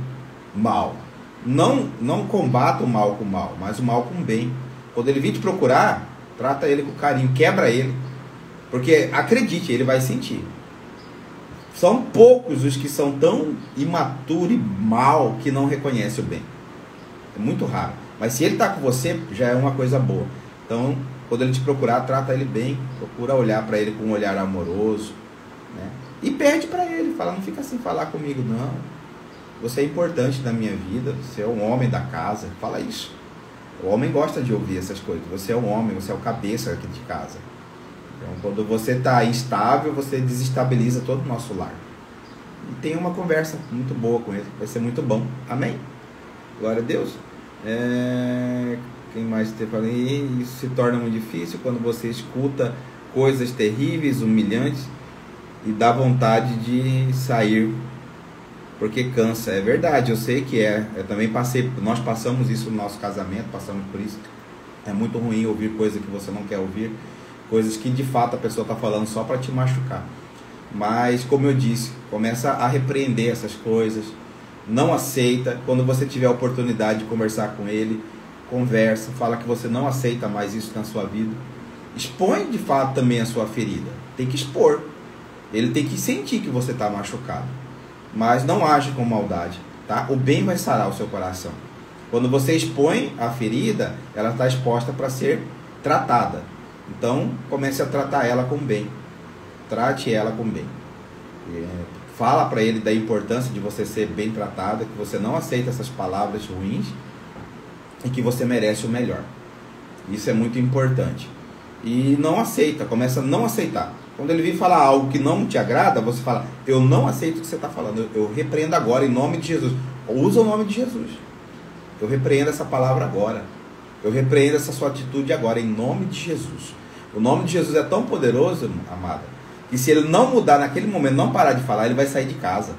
mal, não combata o mal com o mal, mas o mal com o bem. Quando ele vir te procurar, trata ele com carinho, quebra ele, porque acredite, ele vai sentir. São poucos os que são tão imaturos e mal que não reconhecem o bem. É muito raro. Mas se ele está com você, já é uma coisa boa. Então, quando ele te procurar, trata ele bem, procura olhar para ele com um olhar amoroso, né? E pede para ele, fala, não fica assim falar comigo não, você é importante na minha vida, você é um homem da casa, fala isso. O homem gosta de ouvir essas coisas, você é um homem, você é o cabeça aqui de casa. Então quando você está instável, você desestabiliza todo o nosso lar. E tem uma conversa muito boa com ele, vai ser muito bom, amém? Glória a Deus. Quem mais te falou? Isso se torna muito difícil quando você escuta coisas terríveis, humilhantes, e dá vontade de sair, porque cansa. É verdade, eu sei que eu também passei, nós passamos isso no nosso casamento, passamos por isso. É muito ruim ouvir coisas que você não quer ouvir, coisas que de fato a pessoa está falando só para te machucar. Mas como eu disse, começa a repreender essas coisas, não aceita. Quando você tiver a oportunidade de conversar com ele, conversa, fala que você não aceita mais isso na sua vida. Expõe de fato também a sua ferida, tem que expor. Ele tem que sentir que você está machucado, mas não age com maldade, tá? O bem vai sarar o seu coração. Quando você expõe a ferida, ela está exposta para ser tratada. Então, comece a tratar ela com bem. Trate ela com bem. Fala para ele da importância de você ser bem tratada, que você não aceita essas palavras ruins e que você merece o melhor. Isso é muito importante. E não aceita, começa a não aceitar. Quando ele vir falar algo que não te agrada, você fala, eu não aceito o que você está falando, eu repreendo agora em nome de Jesus. Usa o nome de Jesus. Eu repreendo essa palavra agora. Eu repreendo essa sua atitude agora em nome de Jesus. O nome de Jesus é tão poderoso, amada, que se ele não mudar naquele momento, não parar de falar, ele vai sair de casa.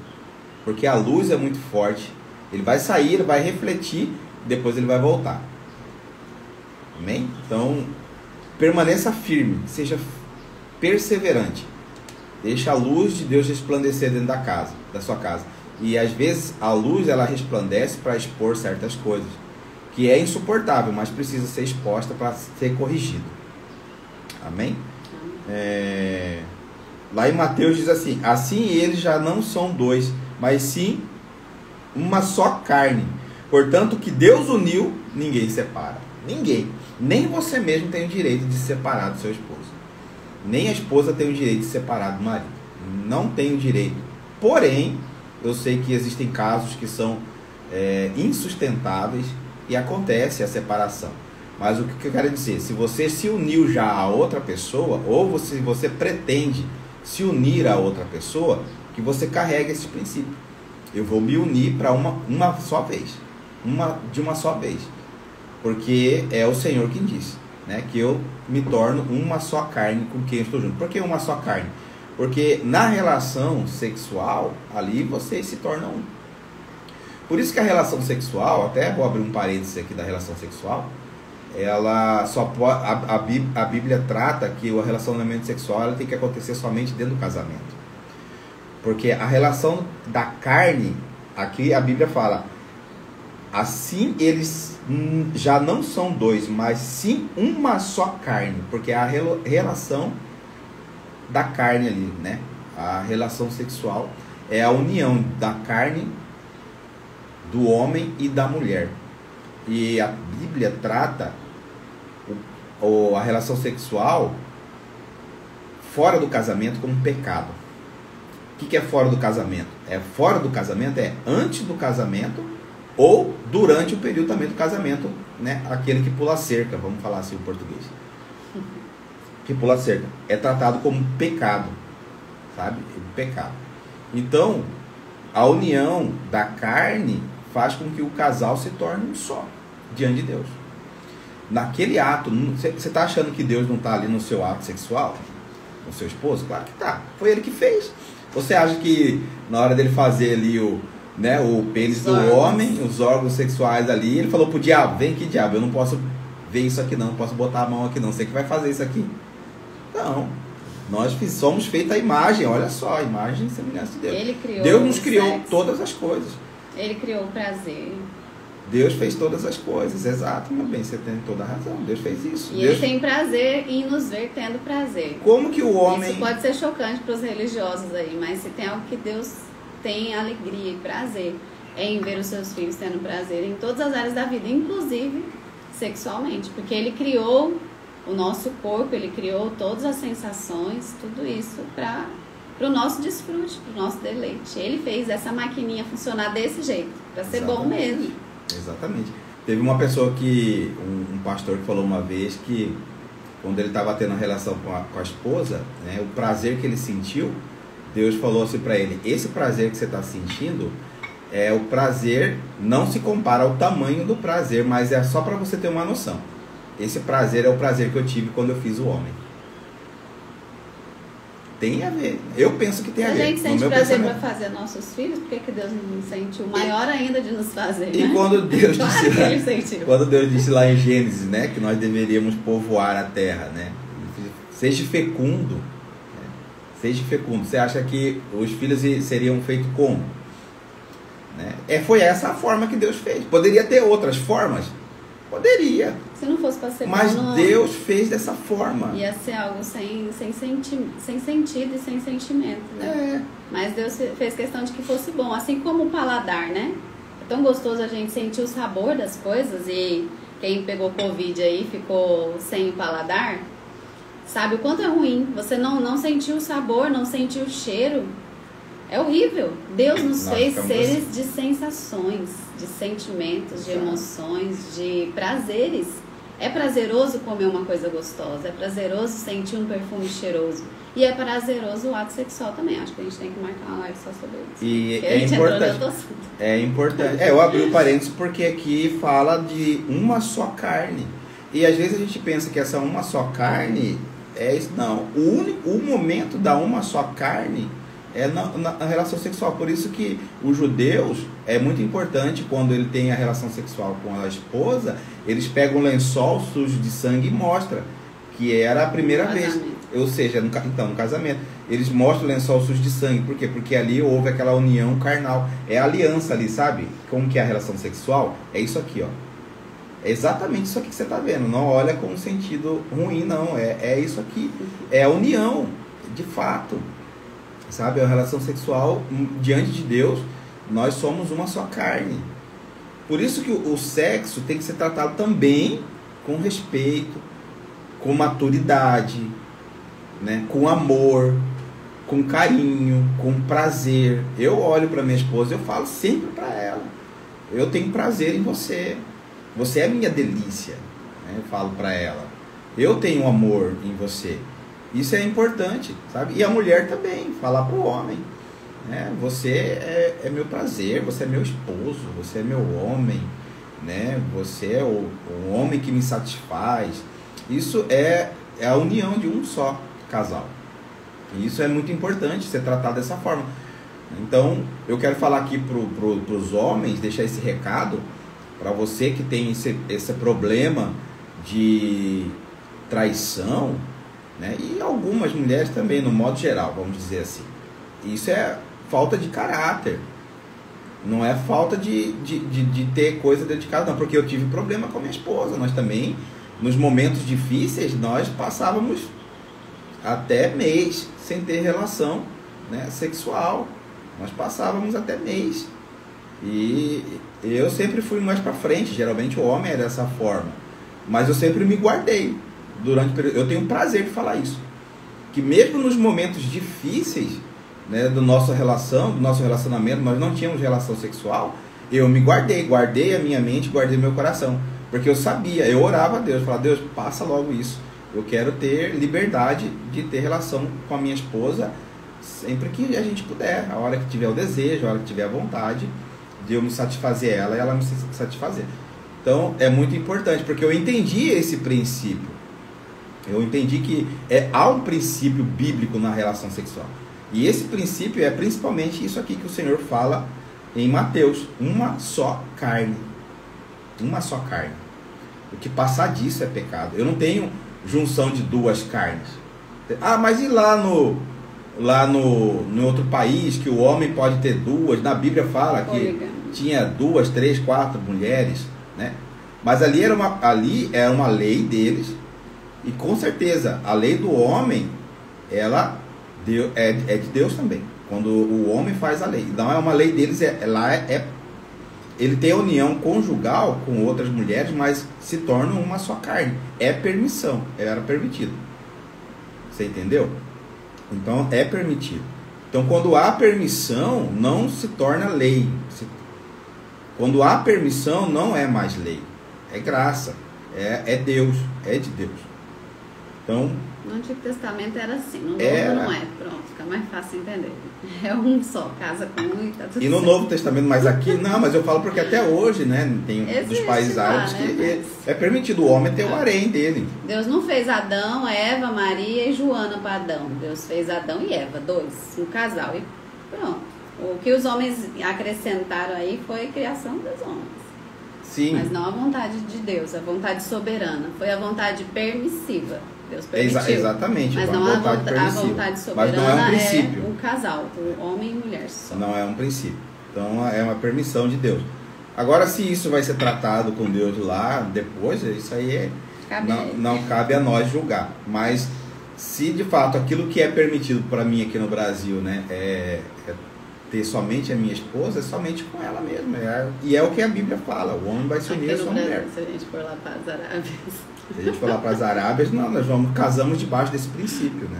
Porque a luz é muito forte. Ele vai sair, ele vai refletir, depois ele vai voltar. Amém? Então, permaneça firme, seja perseverante. Deixa a luz de Deus resplandecer dentro da sua casa. E às vezes a luz ela resplandece para expor certas coisas, que é insuportável, mas precisa ser exposta para ser corrigido. Amém? Lá em Mateus diz assim, assim eles já não são dois, mas sim uma só carne. Portanto, o que Deus uniu, ninguém separa. Ninguém. Nem você mesmo tem o direito de se separar do seu esposo. Nem a esposa tem o direito de se separar do marido. Não tem o direito. Porém, eu sei que existem casos que são insustentáveis e acontece a separação. Mas o que eu quero dizer, se você se uniu já a outra pessoa, ou se você pretende se unir a outra pessoa, que você carregue esse princípio. Eu vou me unir para uma só vez. De uma só vez. Porque é o Senhor quem disse, né, que eu me torno uma só carne com quem eu estou junto. Por que uma só carne? Porque na relação sexual, ali vocês se tornam um. Por isso que a relação sexual, até vou abrir um parênteses aqui da relação sexual, ela só pode, a Bíblia trata que o relacionamento sexual ela tem que acontecer somente dentro do casamento. Porque a relação da carne, aqui a Bíblia fala, assim eles já não são dois, mas sim uma só carne, porque é a relação da carne ali, né? A relação sexual é a união da carne do homem e da mulher. E a Bíblia trata a relação sexual fora do casamento como um pecado. O que é fora do casamento? Fora do casamento é antes do casamento ou durante o período também do casamento, né? Aquele que pula cerca, vamos falar assim em português. Que pula cerca. É tratado como pecado, sabe? Pecado. Então, a união da carne faz com que o casal se torne um só, diante de Deus. naquele ato, você está achando que Deus não está ali no seu ato sexual? No seu esposo? Claro que tá. Foi ele que fez. Você acha que na hora dele fazer ali o pênis do homem, os órgãos sexuais ali, ele falou pro diabo, vem aqui diabo, eu não posso ver isso aqui não posso botar a mão aqui não, você que vai fazer isso aqui? Não. Nós somos feitos a imagem, olha só, a imagem e semelhança de Deus. Deus nos criou todas as coisas. Ele criou o prazer. Deus fez todas as coisas, exato, meu bem, você tem toda a razão, Deus fez isso. E Deus... ele tem prazer em nos ver tendo prazer. Como que o homem... Isso pode ser chocante para os religiosos aí, mas se tem algo que Deus tem alegria e prazer, é em ver os seus filhos tendo prazer em todas as áreas da vida, inclusive sexualmente, porque ele criou o nosso corpo, ele criou todas as sensações, tudo isso para o nosso desfrute, para o nosso deleite. Ele fez essa maquininha funcionar desse jeito, para ser bom mesmo. Exatamente. Teve uma pessoa que, um pastor que falou uma vez que quando ele estava tendo a relação com a esposa, né, o prazer que ele sentiu, Deus falou assim para ele, esse prazer que você está sentindo é o prazer, não se compara ao tamanho do prazer, mas é só para você ter uma noção. Esse prazer é o prazer que eu tive quando eu fiz o homem. Tem a ver. Eu penso que tem a ver. A gente sente prazer para fazer nossos filhos, por que Deus não sentiu maior ainda de nos fazer? E né? quando Deus claro disse, que ele sentiu. Quando Deus disse lá em Gênesis, né, que nós deveríamos povoar a terra, né? Seja fecundo. Né? Seja fecundo. Você acha que os filhos seriam feitos como? Né? Foi essa a forma que Deus fez. Poderia ter outras formas? Poderia. Se não fosse para ser mas bom, Deus fez dessa forma. Ia ser algo sem sentido e sem sentimento, né? Mas Deus fez questão de que fosse bom. Assim como o paladar, né? É tão gostoso a gente sentir o sabor das coisas. E quem pegou Covid aí ficou sem o paladar, sabe o quanto é ruim. Você não sentiu o sabor, não sentiu o cheiro. É horrível. Deus nos fez seres de sensações, de sentimentos, de emoções, de prazeres. É prazeroso comer uma coisa gostosa, é prazeroso sentir um perfume cheiroso. E é prazeroso o ato sexual também. Acho que a gente tem que marcar uma live só sobre isso. E é importante. Eu abri o parênteses porque aqui fala de uma só carne. E às vezes a gente pensa que essa uma só carne é isso. Não. O momento da uma só carne é na relação sexual. Por isso que os judeus, é muito importante quando ele tem a relação sexual com a esposa, eles pegam um lençol sujo de sangue e mostram que era a primeira vez. Ou seja, no casamento, eles mostram o lençol sujo de sangue. Por quê? Porque ali houve aquela união carnal. É a aliança ali, sabe? Como que é a relação sexual? É isso aqui, ó. É exatamente isso aqui que você está vendo. Não olha com um sentido ruim, não. É isso aqui. É a união, de fato. Sabe, a relação sexual, diante de Deus, nós somos uma só carne. Por isso que o sexo tem que ser tratado também com respeito, com maturidade, né? Com amor, com carinho, com prazer. Eu olho para minha esposa, eu falo sempre para ela, eu tenho prazer em você, você é minha delícia, né? Eu falo para ela, eu tenho amor em você. Isso é importante, sabe? E a mulher também, falar para o homem, né? Você é meu prazer, você é meu esposo, você é meu homem, né? Você é o homem que me satisfaz. Isso é a união de um só casal. E isso é muito importante ser tratado dessa forma. Então, eu quero falar aqui para os homens, deixar esse recado para você que tem esse problema de traição, né? E algumas mulheres também, no modo geral, vamos dizer assim. Isso é falta de caráter. Não é falta de ter coisa dentro de casa, não. Porque eu tive problema com a minha esposa. Nós também, nos momentos difíceis, nós passávamos até mês sem ter relação, né, sexual. Nós passávamos até mês. E eu sempre fui mais para frente. Geralmente o homem é dessa forma. Mas eu sempre me guardei. Eu tenho prazer de falar isso, que mesmo nos momentos difíceis, né, da nossa relação, do nosso relacionamento, nós não tínhamos relação sexual, eu me guardei a minha mente, guardei meu coração, porque eu sabia, eu orava a Deus, falava, Deus, passa logo isso, eu quero ter liberdade de ter relação com a minha esposa sempre que a gente puder, a hora que tiver o desejo, a hora que tiver a vontade de eu me satisfazer ela e ela me satisfazer. Então é muito importante, porque eu entendi esse princípio. Eu entendi que há um princípio bíblico na relação sexual. E esse princípio é principalmente isso aqui que o Senhor fala em Mateus: uma só carne. Uma só carne. O que passar disso é pecado. Eu não tenho junção de duas carnes. Ah, mas e lá no outro país que o homem pode ter duas? Na Bíblia fala que tinha 2, 3, 4 mulheres, né? Mas ali era uma lei deles. E com certeza a lei do homem, ela é de Deus também. Quando o homem faz a lei, não é uma lei deles, ele tem a união conjugal com outras mulheres, mas se tornam uma só carne. É permissão, era permitido. Você entendeu? Então é permitido. Então quando há permissão, não se torna lei. Quando há permissão, não é mais lei. É graça. É Deus. É de Deus. Então, no Antigo Testamento era assim, no Novo não é, pronto, fica mais fácil entender. É um só, casa com um e tá tudo e no certo. Novo Testamento, mas aqui, não, mas eu falo porque até hoje, né, tem dos países árabes que é permitido o homem ter o harém dele. Deus não fez Adão, Eva, Maria e Joana para Adão. Deus fez Adão e Eva, 2, um casal, e pronto. O que os homens acrescentaram aí foi a criação dos homens. Sim. Mas não a vontade de Deus, a vontade soberana. Foi a vontade permissiva. Deus permitiu. Exatamente. Mas não a vontade soberana. Mas não é um princípio. É um casal, um homem e mulher só. Não é um princípio. Então é uma permissão de Deus. Agora, se isso vai ser tratado com Deus lá depois, isso aí não cabe a nós julgar. Mas se de fato aquilo que é permitido para mim aqui no Brasil, né, é ter somente a minha esposa, é somente com ela mesma. E é o que a Bíblia fala: o homem vai se unir à sua mulher. Se a gente for lá para as Arábias. Se a gente for lá para as Arábias, não, nós casamos debaixo desse princípio, né?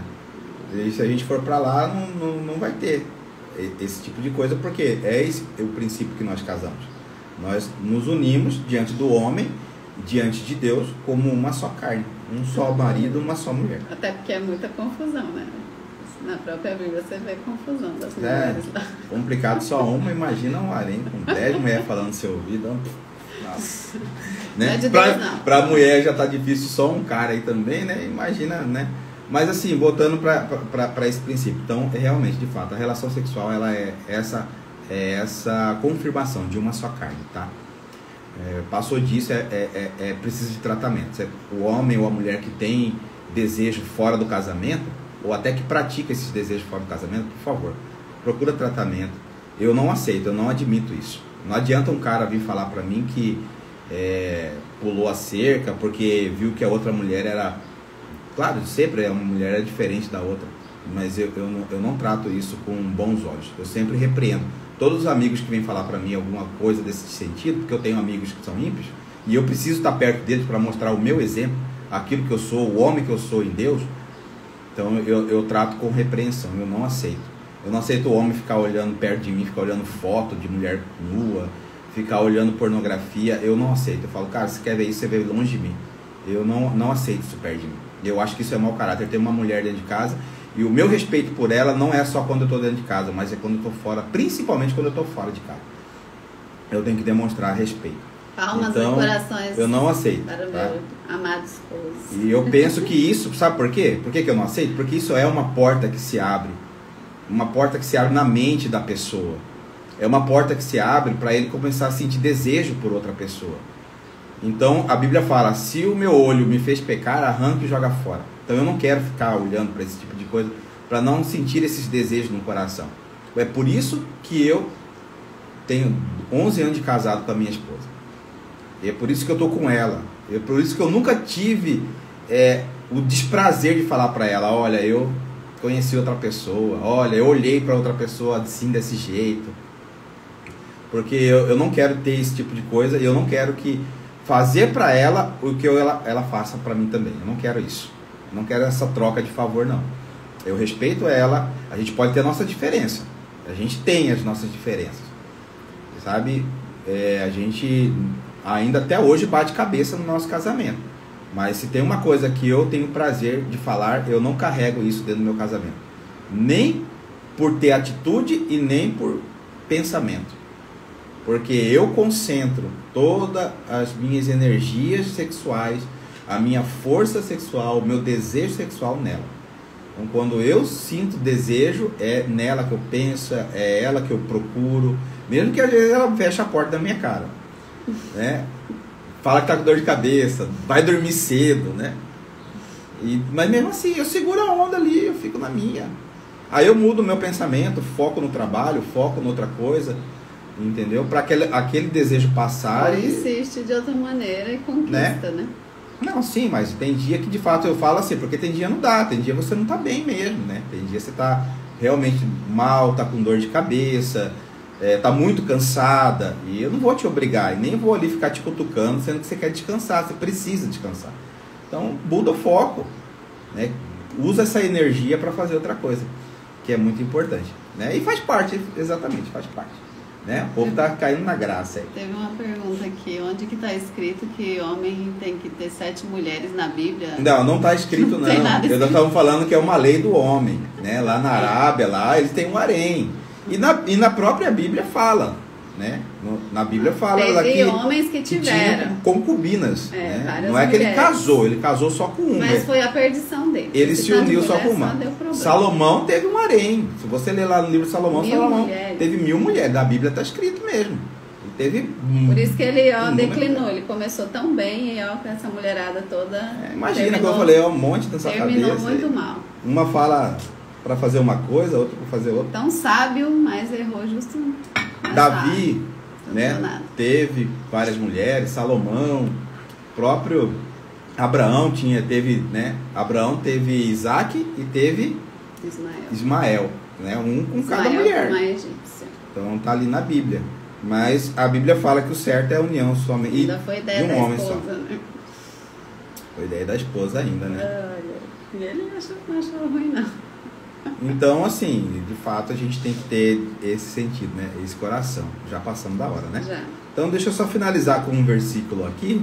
E se a gente for para lá, não vai ter esse tipo de coisa, porque é esse o princípio que nós casamos. Nós nos unimos diante do homem, diante de Deus, como uma só carne, um só marido, uma só mulher. Até porque é muita confusão, né? Na própria Bíblia você vê confusão das mulheres lá. Complicado só uma, imagina um harém com 10 mulheres falando no seu ouvido. Nossa. Né? Não é de Deus, não. Pra mulher já tá difícil só um cara aí também, né? Imagina, né? Mas assim, voltando para esse princípio. Então, realmente, de fato, a relação sexual, ela é essa confirmação de uma só carne, tá? Passou disso, precisa de tratamento. O homem ou a mulher que tem desejo fora do casamento, ou até que pratica esses desejos fora do casamento, por favor, procura tratamento. Eu não aceito, eu não admito isso. Não adianta um cara vir falar pra mim que pulou a cerca porque viu que a outra mulher era... Claro, sempre uma mulher é diferente da outra, mas eu não trato isso com bons olhos. Eu sempre repreendo. Todos os amigos que vêm falar pra mim alguma coisa desse sentido, porque eu tenho amigos que são ímpios, e eu preciso estar perto deles para mostrar o meu exemplo, aquilo que eu sou, o homem que eu sou em Deus. Então eu trato com repreensão, eu não aceito. Eu não aceito o homem ficar olhando perto de mim, ficar olhando foto de mulher nua, ficar olhando pornografia. Eu não aceito. Eu falo, cara, se quer ver isso, você vê longe de mim. Eu não aceito isso perto de mim. Eu acho que isso é mau caráter, ter uma mulher dentro de casa. E o meu respeito por ela não é só quando eu estou dentro de casa, mas é quando eu estou fora, principalmente quando eu estou fora de casa. Eu tenho que demonstrar respeito. Palmas então, e corações. Eu não aceito. Para o meu amado esposo. E eu penso que isso, sabe por quê? Por que eu não aceito? Porque isso é uma porta que se abre. Uma porta que se abre na mente da pessoa. É uma porta que se abre para ele começar a sentir desejo por outra pessoa. Então a Bíblia fala: se o meu olho me fez pecar, arranca e joga fora. Então eu não quero ficar olhando para esse tipo de coisa, para não sentir esses desejos no coração. É por isso que eu tenho 11 anos de casado com a minha esposa. E é por isso que eu estou com ela. É por isso que eu nunca tive o desprazer de falar para ela: olha, eu conheci outra pessoa, olha, eu olhei para outra pessoa assim, desse jeito. Porque eu não quero ter esse tipo de coisa, e eu não quero fazer para ela o que ela faça para mim também. Eu não quero isso. Eu não quero essa troca de favor, não. Eu respeito ela, a gente pode ter a nossa diferença. A gente tem as nossas diferenças. Sabe? A gente ainda até hoje bate cabeça no nosso casamento. Mas se tem uma coisa que eu tenho prazer de falar, eu não carrego isso dentro do meu casamento. Nem por ter atitude e nem por pensamento. Porque eu concentro todas as minhas energias sexuais, a minha força sexual, o meu desejo sexual nela. Então, quando eu sinto desejo, é nela que eu penso, é ela que eu procuro. Mesmo que às vezes ela feche a porta da minha cara, né? Fala que tá com dor de cabeça, vai dormir cedo, né? Mas mesmo assim, eu seguro a onda ali, eu fico na minha. Aí eu mudo o meu pensamento, foco no trabalho, foco em outra coisa, entendeu? Para aquele desejo passar. Ou insiste de outra maneira e conquista, né? Não, sim, mas tem dia que de fato eu falo assim, porque tem dia não dá, tem dia você não tá bem mesmo, né? Tem dia você tá realmente mal, tá com dor de cabeça, tá muito cansada, e eu não vou te obrigar, e nem vou ali ficar te cutucando, sendo que você quer descansar, você precisa descansar. Então, muda o foco, né? Usa essa energia para fazer outra coisa, que é muito importante, né? E faz parte, exatamente, faz parte, né? O povo tá caindo na graça aí. Teve uma pergunta aqui, onde que tá escrito que homem tem que ter 7 mulheres na Bíblia? Não tá escrito não. Eles estavam falando que é uma lei do homem, né? Lá na Arábia, lá eles têm um harém. E na própria Bíblia fala, né? Na Bíblia fala lá que homens que tiveram concubinas, né? Não é que mulheres. ele casou só com uma. Mas foi a perdição dele. Ele se uniu só com uma. Salomão teve um harém. Se você ler lá no livro de Salomão, Salomão teve 1000 mulheres. Na Bíblia está escrito mesmo. Ele teve por isso que ele declinou. Ele começou tão bem e com essa mulherada toda. Imagina que eu falei, um monte nessa cabeça. Terminou muito mal. Uma fala para fazer uma coisa, outra para fazer outra. Tão sábio, mas errou justo. Davi, né, teve várias mulheres, Salomão, próprio Abraão teve, né? Abraão teve Isaac e teve Ismael, né? Um com cada mulher. Então tá ali na Bíblia. Mas a Bíblia fala que o certo é a união somente ainda foi ideia de um homem esposa, só. Né? Foi ideia da esposa ainda, né? Ele não achou ruim, não. Então, assim, de fato a gente tem que ter esse sentido, né? Esse coração. Já passamos da hora, né? Já. Então deixa eu só finalizar com um versículo aqui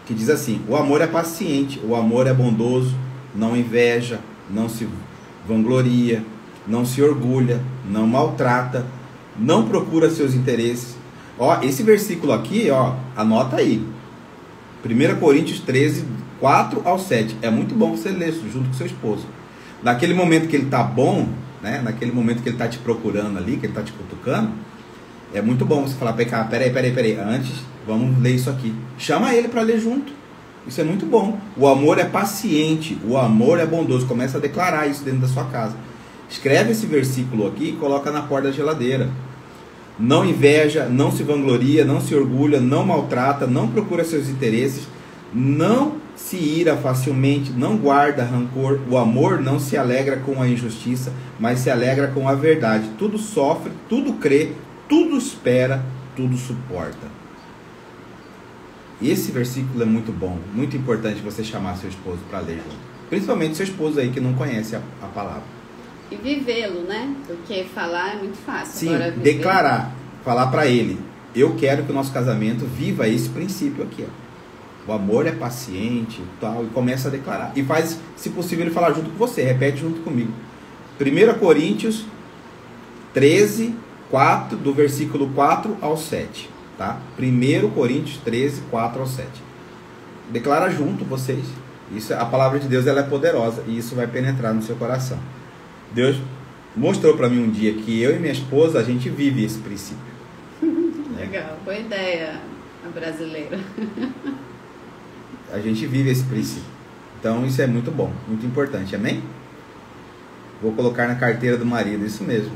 que diz assim: o amor é paciente, o amor é bondoso, não inveja, não se vangloria, não se orgulha, não maltrata, não procura seus interesses. Ó, esse versículo aqui, ó, anota aí. 1 Coríntios 13, 4 ao 7. É muito bom você ler isso junto com seu esposo. Naquele momento que ele tá bom, né? Naquele momento que ele tá te procurando ali, que ele tá te cutucando, é muito bom você falar, peraí, antes, vamos ler isso aqui. Chama ele para ler junto. Isso é muito bom. O amor é paciente, o amor é bondoso. Começa a declarar isso dentro da sua casa. Escreve esse versículo aqui e coloca na porta da geladeira. Não inveja, não se vangloria, não se orgulha, não maltrata, não procura seus interesses, não se ira facilmente, não guarda rancor. O amor não se alegra com a injustiça, mas se alegra com a verdade. Tudo sofre, tudo crê, tudo espera, tudo suporta. Esse versículo é muito bom, muito importante você chamar seu esposo para ler junto. Principalmente seu esposo aí que não conhece a palavra. E vivê-lo, né? Porque falar é muito fácil. Sim, agora, declarar, falar para ele: eu quero que o nosso casamento viva esse princípio aqui, ó. O amor é paciente e tal, e começa a declarar. E faz, se possível, ele falar junto com você, repete junto comigo. 1 Coríntios 13, 4, do versículo 4 ao 7. Tá? 1 Coríntios 13, 4 ao 7. Declara junto vocês. Isso, a palavra de Deus ela é poderosa e isso vai penetrar no seu coração. Deus mostrou para mim um dia que eu e minha esposa, a gente vive esse princípio. Legal, boa ideia, a brasileira. A gente vive esse princípio. Então isso é muito bom, muito importante, amém? Vou colocar na carteira do marido, isso mesmo.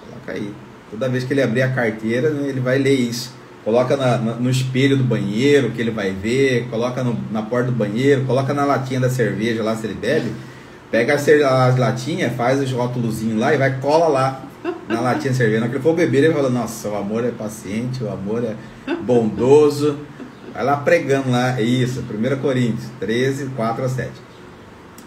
Coloca aí. Toda vez que ele abrir a carteira, ele vai ler isso. Coloca no espelho do banheiro, que ele vai ver. Coloca na porta do banheiro. Coloca na latinha da cerveja lá, se ele bebe. Pega as latinhas, faz os rótulozinhos lá e vai cola lá na latinha de cerveja. Na hora que ele for beber, ele fala: nossa, o amor é paciente, o amor é bondoso. Vai lá pregando lá, é isso, 1 Coríntios 13, 4 a 7.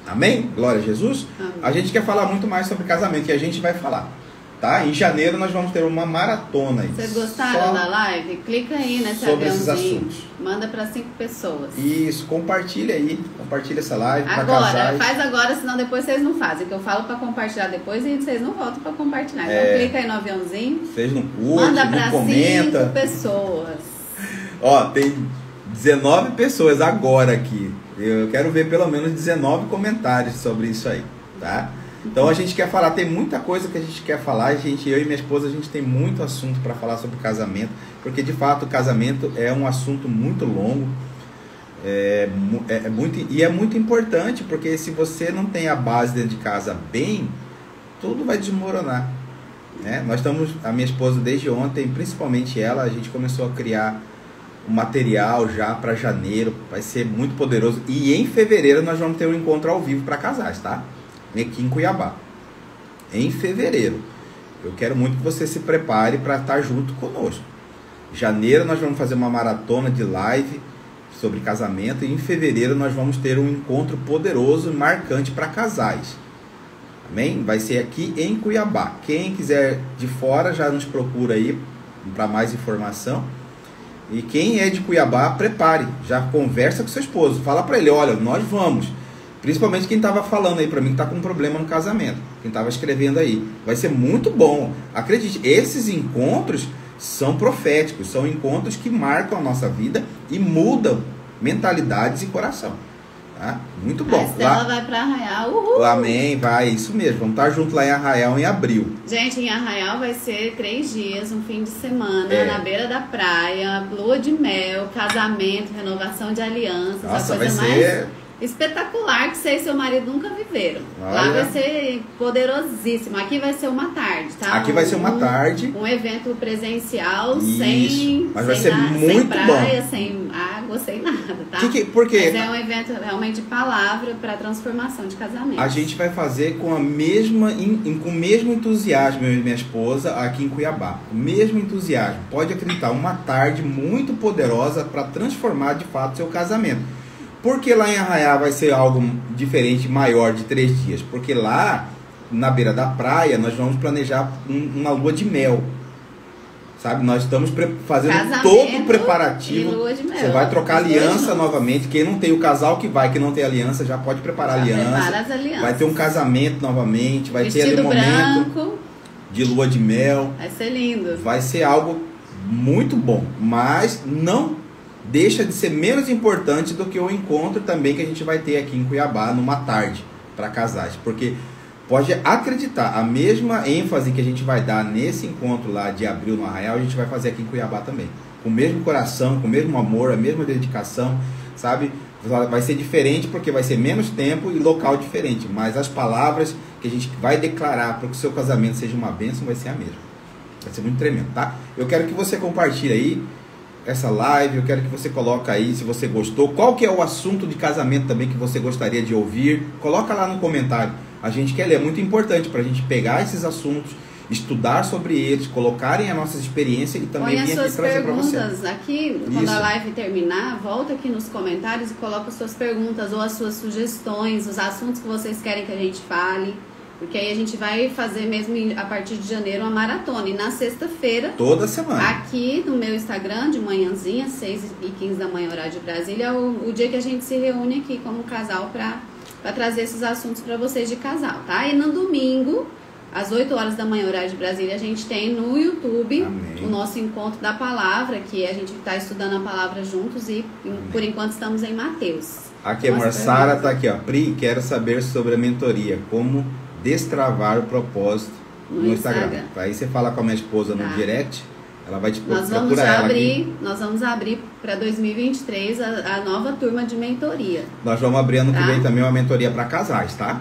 Amém? Glória a Jesus. Amém. A gente quer falar muito mais sobre casamento, e a gente vai falar. tá? Em janeiro nós vamos ter uma maratona aí. Vocês gostaram da live? Clica aí nesse sobre esses aviãozinho. assuntos. Manda para 5 pessoas. Isso, compartilha aí. Compartilha essa live para Agora, casais. faz agora, senão depois vocês não fazem. Que eu falo para compartilhar depois e vocês não voltam para compartilhar. Então clica aí no aviãozinho. Vocês não curtem, manda não para comenta. 5 pessoas. Ó, tem 19 pessoas agora aqui. Eu quero ver pelo menos 19 comentários sobre isso aí, tá? Então a gente quer falar, tem muita coisa que a gente quer falar, eu e minha esposa, a gente tem muito assunto para falar sobre casamento, porque de fato o casamento é um assunto muito longo, é muito importante, porque se você não tem a base dentro de casa bem, tudo vai desmoronar, né? A minha esposa desde ontem, principalmente ela, a gente começou a criar um material já para janeiro, vai ser muito poderoso, e em fevereiro nós vamos ter um encontro ao vivo para casais, tá? Aqui em Cuiabá, em fevereiro. Eu quero muito que você se prepare para estar junto conosco. Em janeiro nós vamos fazer uma maratona de live sobre casamento, e em fevereiro nós vamos ter um encontro poderoso e marcante para casais. Amém? Vai ser aqui em Cuiabá. Quem quiser de fora já nos procura aí para mais informação. E quem é de Cuiabá, prepare, já conversa com seu esposo, fala para ele, olha, nós vamos. Principalmente quem estava falando aí para mim que está com um problema no casamento, quem estava escrevendo aí. Vai ser muito bom. Acredite, esses encontros são proféticos, são encontros que marcam a nossa vida e mudam mentalidades e coração. Tá? Muito bom. A Estela vai para Arraial. Uhul. Amém, vai, isso mesmo. Vamos estar junto lá em Arraial em abril. Gente, em Arraial vai ser 3 dias, um fim de semana, na beira da praia, lua de mel, casamento, renovação de alianças. Nossa, a coisa vai ser mais espetacular que você e seu marido nunca viveram. Olha. Lá vai ser poderosíssimo. Aqui vai ser uma tarde, tá? Aqui vai ser uma tarde. Um evento presencial. Isso. Mas vai ser muito sem praia, bom. Sem água, sem nada, tá? Por quê? Mas é um evento realmente de palavra para transformação de casamento. A gente vai fazer com a mesma, com o mesmo entusiasmo, eu e minha esposa, aqui em Cuiabá. O mesmo entusiasmo. Pode acreditar, uma tarde muito poderosa para transformar de fato seu casamento. Porque lá em Arraial vai ser algo diferente, maior, de 3 dias? Porque lá, na beira da praia, nós vamos planejar uma lua de mel. Sabe? Nós estamos fazendo casamento todo o preparativo. E lua de mel. Você vai trocar aliança novamente. Quem não tem o casal que vai, quem não tem aliança, já pode preparar aliança. Prepara as alianças. Vai ter um casamento novamente. Vai vestido ter ali momento branco. De lua de mel. Vai ser lindo. Vai ser algo muito bom. Mas não deixa de ser menos importante do que o encontro também que a gente vai ter aqui em Cuiabá numa tarde para casais, porque pode acreditar, a mesma ênfase que a gente vai dar nesse encontro lá de abril no Arraial, a gente vai fazer aqui em Cuiabá também, com o mesmo coração, com o mesmo amor, a mesma dedicação, sabe? Vai ser diferente porque vai ser menos tempo e local diferente, mas as palavras que a gente vai declarar para que o seu casamento seja uma bênção vai ser a mesma. Vai ser muito tremendo, tá? Eu quero que você compartilhe aí essa live, eu quero que você coloque aí se você gostou, qual que é o assunto de casamento também que você gostaria de ouvir, coloca lá no comentário, a gente quer ler, é muito importante para a gente pegar esses assuntos, estudar sobre eles, colocarem as nossas experiências e também vir aqui trazer para você. Põe as suas perguntas aqui, quando a live terminar, volta aqui nos comentários e coloca as suas perguntas ou as suas sugestões, os assuntos que vocês querem que a gente fale. Porque aí a gente vai fazer mesmo a partir de janeiro uma maratona. E na sexta-feira, toda semana, aqui no meu Instagram, de manhãzinha, 6h15 da manhã, horário de Brasília, é o dia que a gente se reúne aqui como casal para trazer esses assuntos para vocês de casal, tá? E no domingo, às 8 horas da manhã, horário de Brasília, a gente tem no YouTube o nosso encontro da palavra, que a gente está estudando a palavra juntos e por enquanto estamos em Mateus. Aqui, amor, Sara tá aqui, ó. Pri, quero saber sobre a mentoria, como destravar o propósito no Instagram. Aí você fala com a minha esposa no direct, ela vai te procurar. Nós vamos abrir para 2023 a nova turma de mentoria. Nós vamos abrir ano que vem também uma mentoria para casais, tá?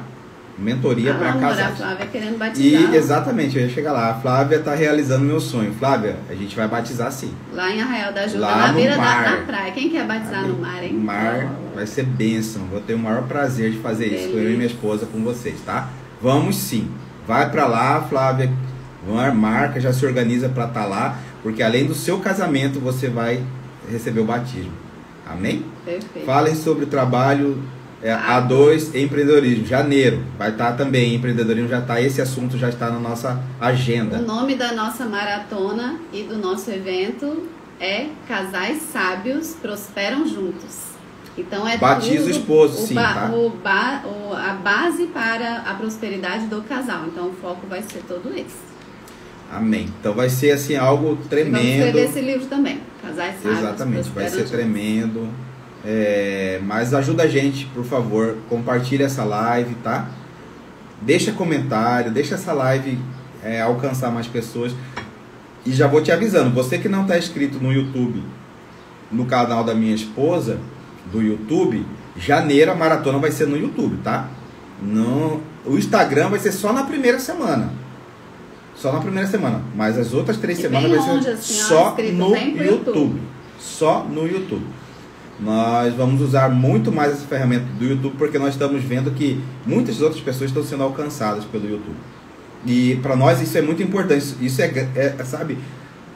Mentoria para casais. A Flávia querendo batizar. E exatamente, eu ia chegar lá. A Flávia tá realizando meu sonho. Flávia, a gente vai batizar sim. Lá em Arraial da Ajuda, lá na beira da praia. Quem quer batizar no mar, hein? O mar vai ser bênção. Vou ter o maior prazer de fazer isso com eu e minha esposa, com vocês, tá? Vamos sim. Vai para lá, Flávia. Marca, já se organiza para estar lá, porque além do seu casamento, você vai receber o batismo. Amém? Perfeito. Falem sobre o trabalho A2, empreendedorismo, janeiro. Vai estar também, empreendedorismo já está, esse assunto já está na nossa agenda. O nome da nossa maratona e do nosso evento é Casais Sábios Prosperam Juntos. Então é Batiza o esposo, sim, tá? A base para a prosperidade do casal. Então o foco vai ser todo esse. Amém. Então vai ser assim algo tremendo. Vamos escrever esse livro também, Casais Sábios. Exatamente, vai ser juntos. tremendo. Mas ajuda a gente, por favor, compartilha essa live, tá? Deixa comentário, deixa essa live alcançar mais pessoas. E já vou te avisando, você que não está inscrito no YouTube, no canal da minha esposa, do YouTube, janeiro a maratona vai ser no YouTube, tá? O Instagram vai ser só na primeira semana. Só na primeira semana. Mas as outras 3 semanas vai ser só no YouTube. Só no YouTube. Nós vamos usar muito mais essa ferramenta do YouTube, porque nós estamos vendo que muitas outras pessoas estão sendo alcançadas pelo YouTube. E para nós isso é muito importante. Isso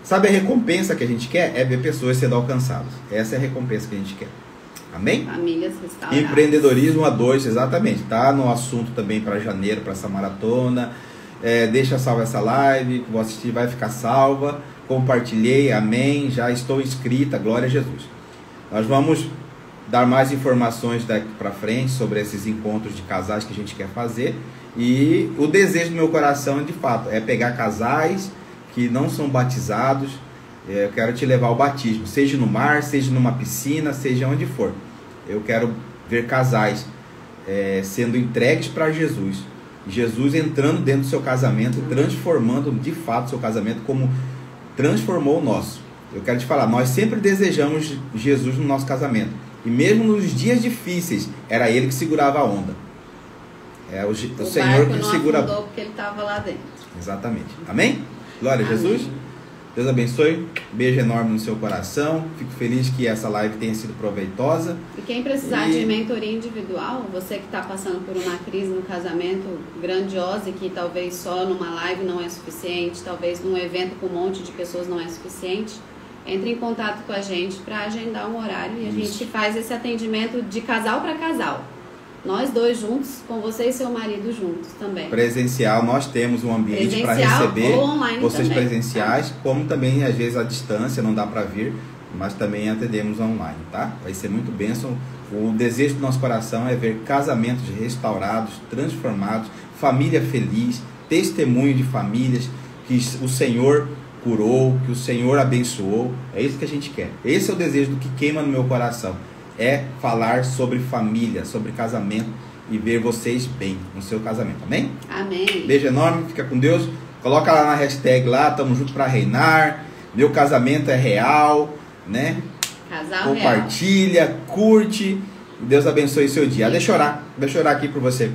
sabe a recompensa que a gente quer? É ver pessoas sendo alcançadas. Essa é a recompensa que a gente quer. Amém? Famílias restauradas. Empreendedorismo A2, exatamente. Tá no assunto também para janeiro, para essa maratona. Deixa salva essa live, que vou assistir, vai ficar salva. Compartilhei, amém. Já estou inscrita, glória a Jesus. Nós vamos dar mais informações daqui para frente sobre esses encontros de casais que a gente quer fazer. E o desejo do meu coração, de fato, é pegar casais que não são batizados. Eu quero te levar ao batismo, seja no mar, seja numa piscina, seja onde for. Eu quero ver casais sendo entregues para Jesus. Jesus entrando dentro do seu casamento, transformando de fato o seu casamento como transformou o nosso. Eu quero te falar, nós sempre desejamos Jesus no nosso casamento. E mesmo nos dias difíceis, era Ele que segurava a onda. O Senhor que segura. Porque Ele estava lá dentro. Exatamente. Amém? Glória a Jesus. Deus abençoe. Beijo enorme no seu coração. Fico feliz que essa live tenha sido proveitosa. E quem precisar de mentoria individual, você que está passando por uma crise no casamento grandiosa e que talvez só numa live não é suficiente, talvez num evento com um monte de pessoas não é suficiente, entre em contato com a gente para agendar um horário e a gente faz esse atendimento de casal para casal. Nós dois juntos, com você e seu marido juntos também. Presencial, nós temos um ambiente para receber vocês também. Presenciais, como também às vezes à distância, não dá para vir, mas também atendemos online, tá? Vai ser muito bênção. O desejo do nosso coração é ver casamentos restaurados, transformados, família feliz, testemunho de famílias que o Senhor curou, que o Senhor abençoou. É isso que a gente quer. Esse é o desejo do que queima no meu coração. É falar sobre família, sobre casamento e ver vocês bem no seu casamento. Amém? Amém. Beijo enorme, fica com Deus. Coloca lá na hashtag lá, tamo junto para reinar. Meu casamento é real, né? Casal compartilha, real. Curte. Deus abençoe seu dia. Deixa eu orar aqui por você.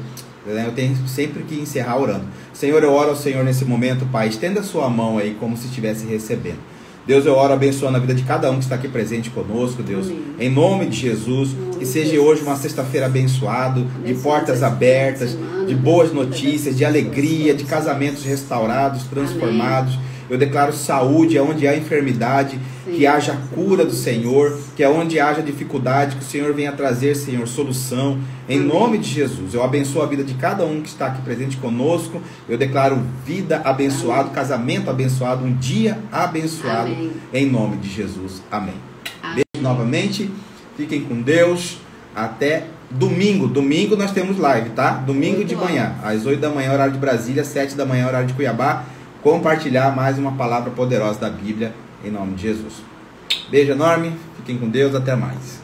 Eu tenho sempre que encerrar orando. Senhor, eu oro ao Senhor nesse momento, Pai. Estenda a sua mão aí como se estivesse recebendo. Deus, eu oro abençoando a vida de cada um que está aqui presente conosco, Deus. Amém. Em nome de Jesus, que seja hoje uma sexta-feira abençoado, de portas abertas, de boas notícias, de alegria, de casamentos restaurados, transformados. Amém. Eu declaro saúde onde há enfermidade, que haja cura do Senhor, que onde haja dificuldade, que o Senhor venha trazer, Senhor, solução. Em nome de Jesus, eu abençoo a vida de cada um que está aqui presente conosco. Eu declaro vida abençoada, casamento abençoado, um dia abençoado. Amém. Em nome de Jesus. Amém. Beijo novamente. Fiquem com Deus. Até domingo. Domingo nós temos live, tá? Domingo de manhã, às 8 da manhã, horário de Brasília, 7 da manhã, horário de Cuiabá. Compartilhar mais uma palavra poderosa da Bíblia, em nome de Jesus. Beijo enorme, fiquem com Deus, até mais.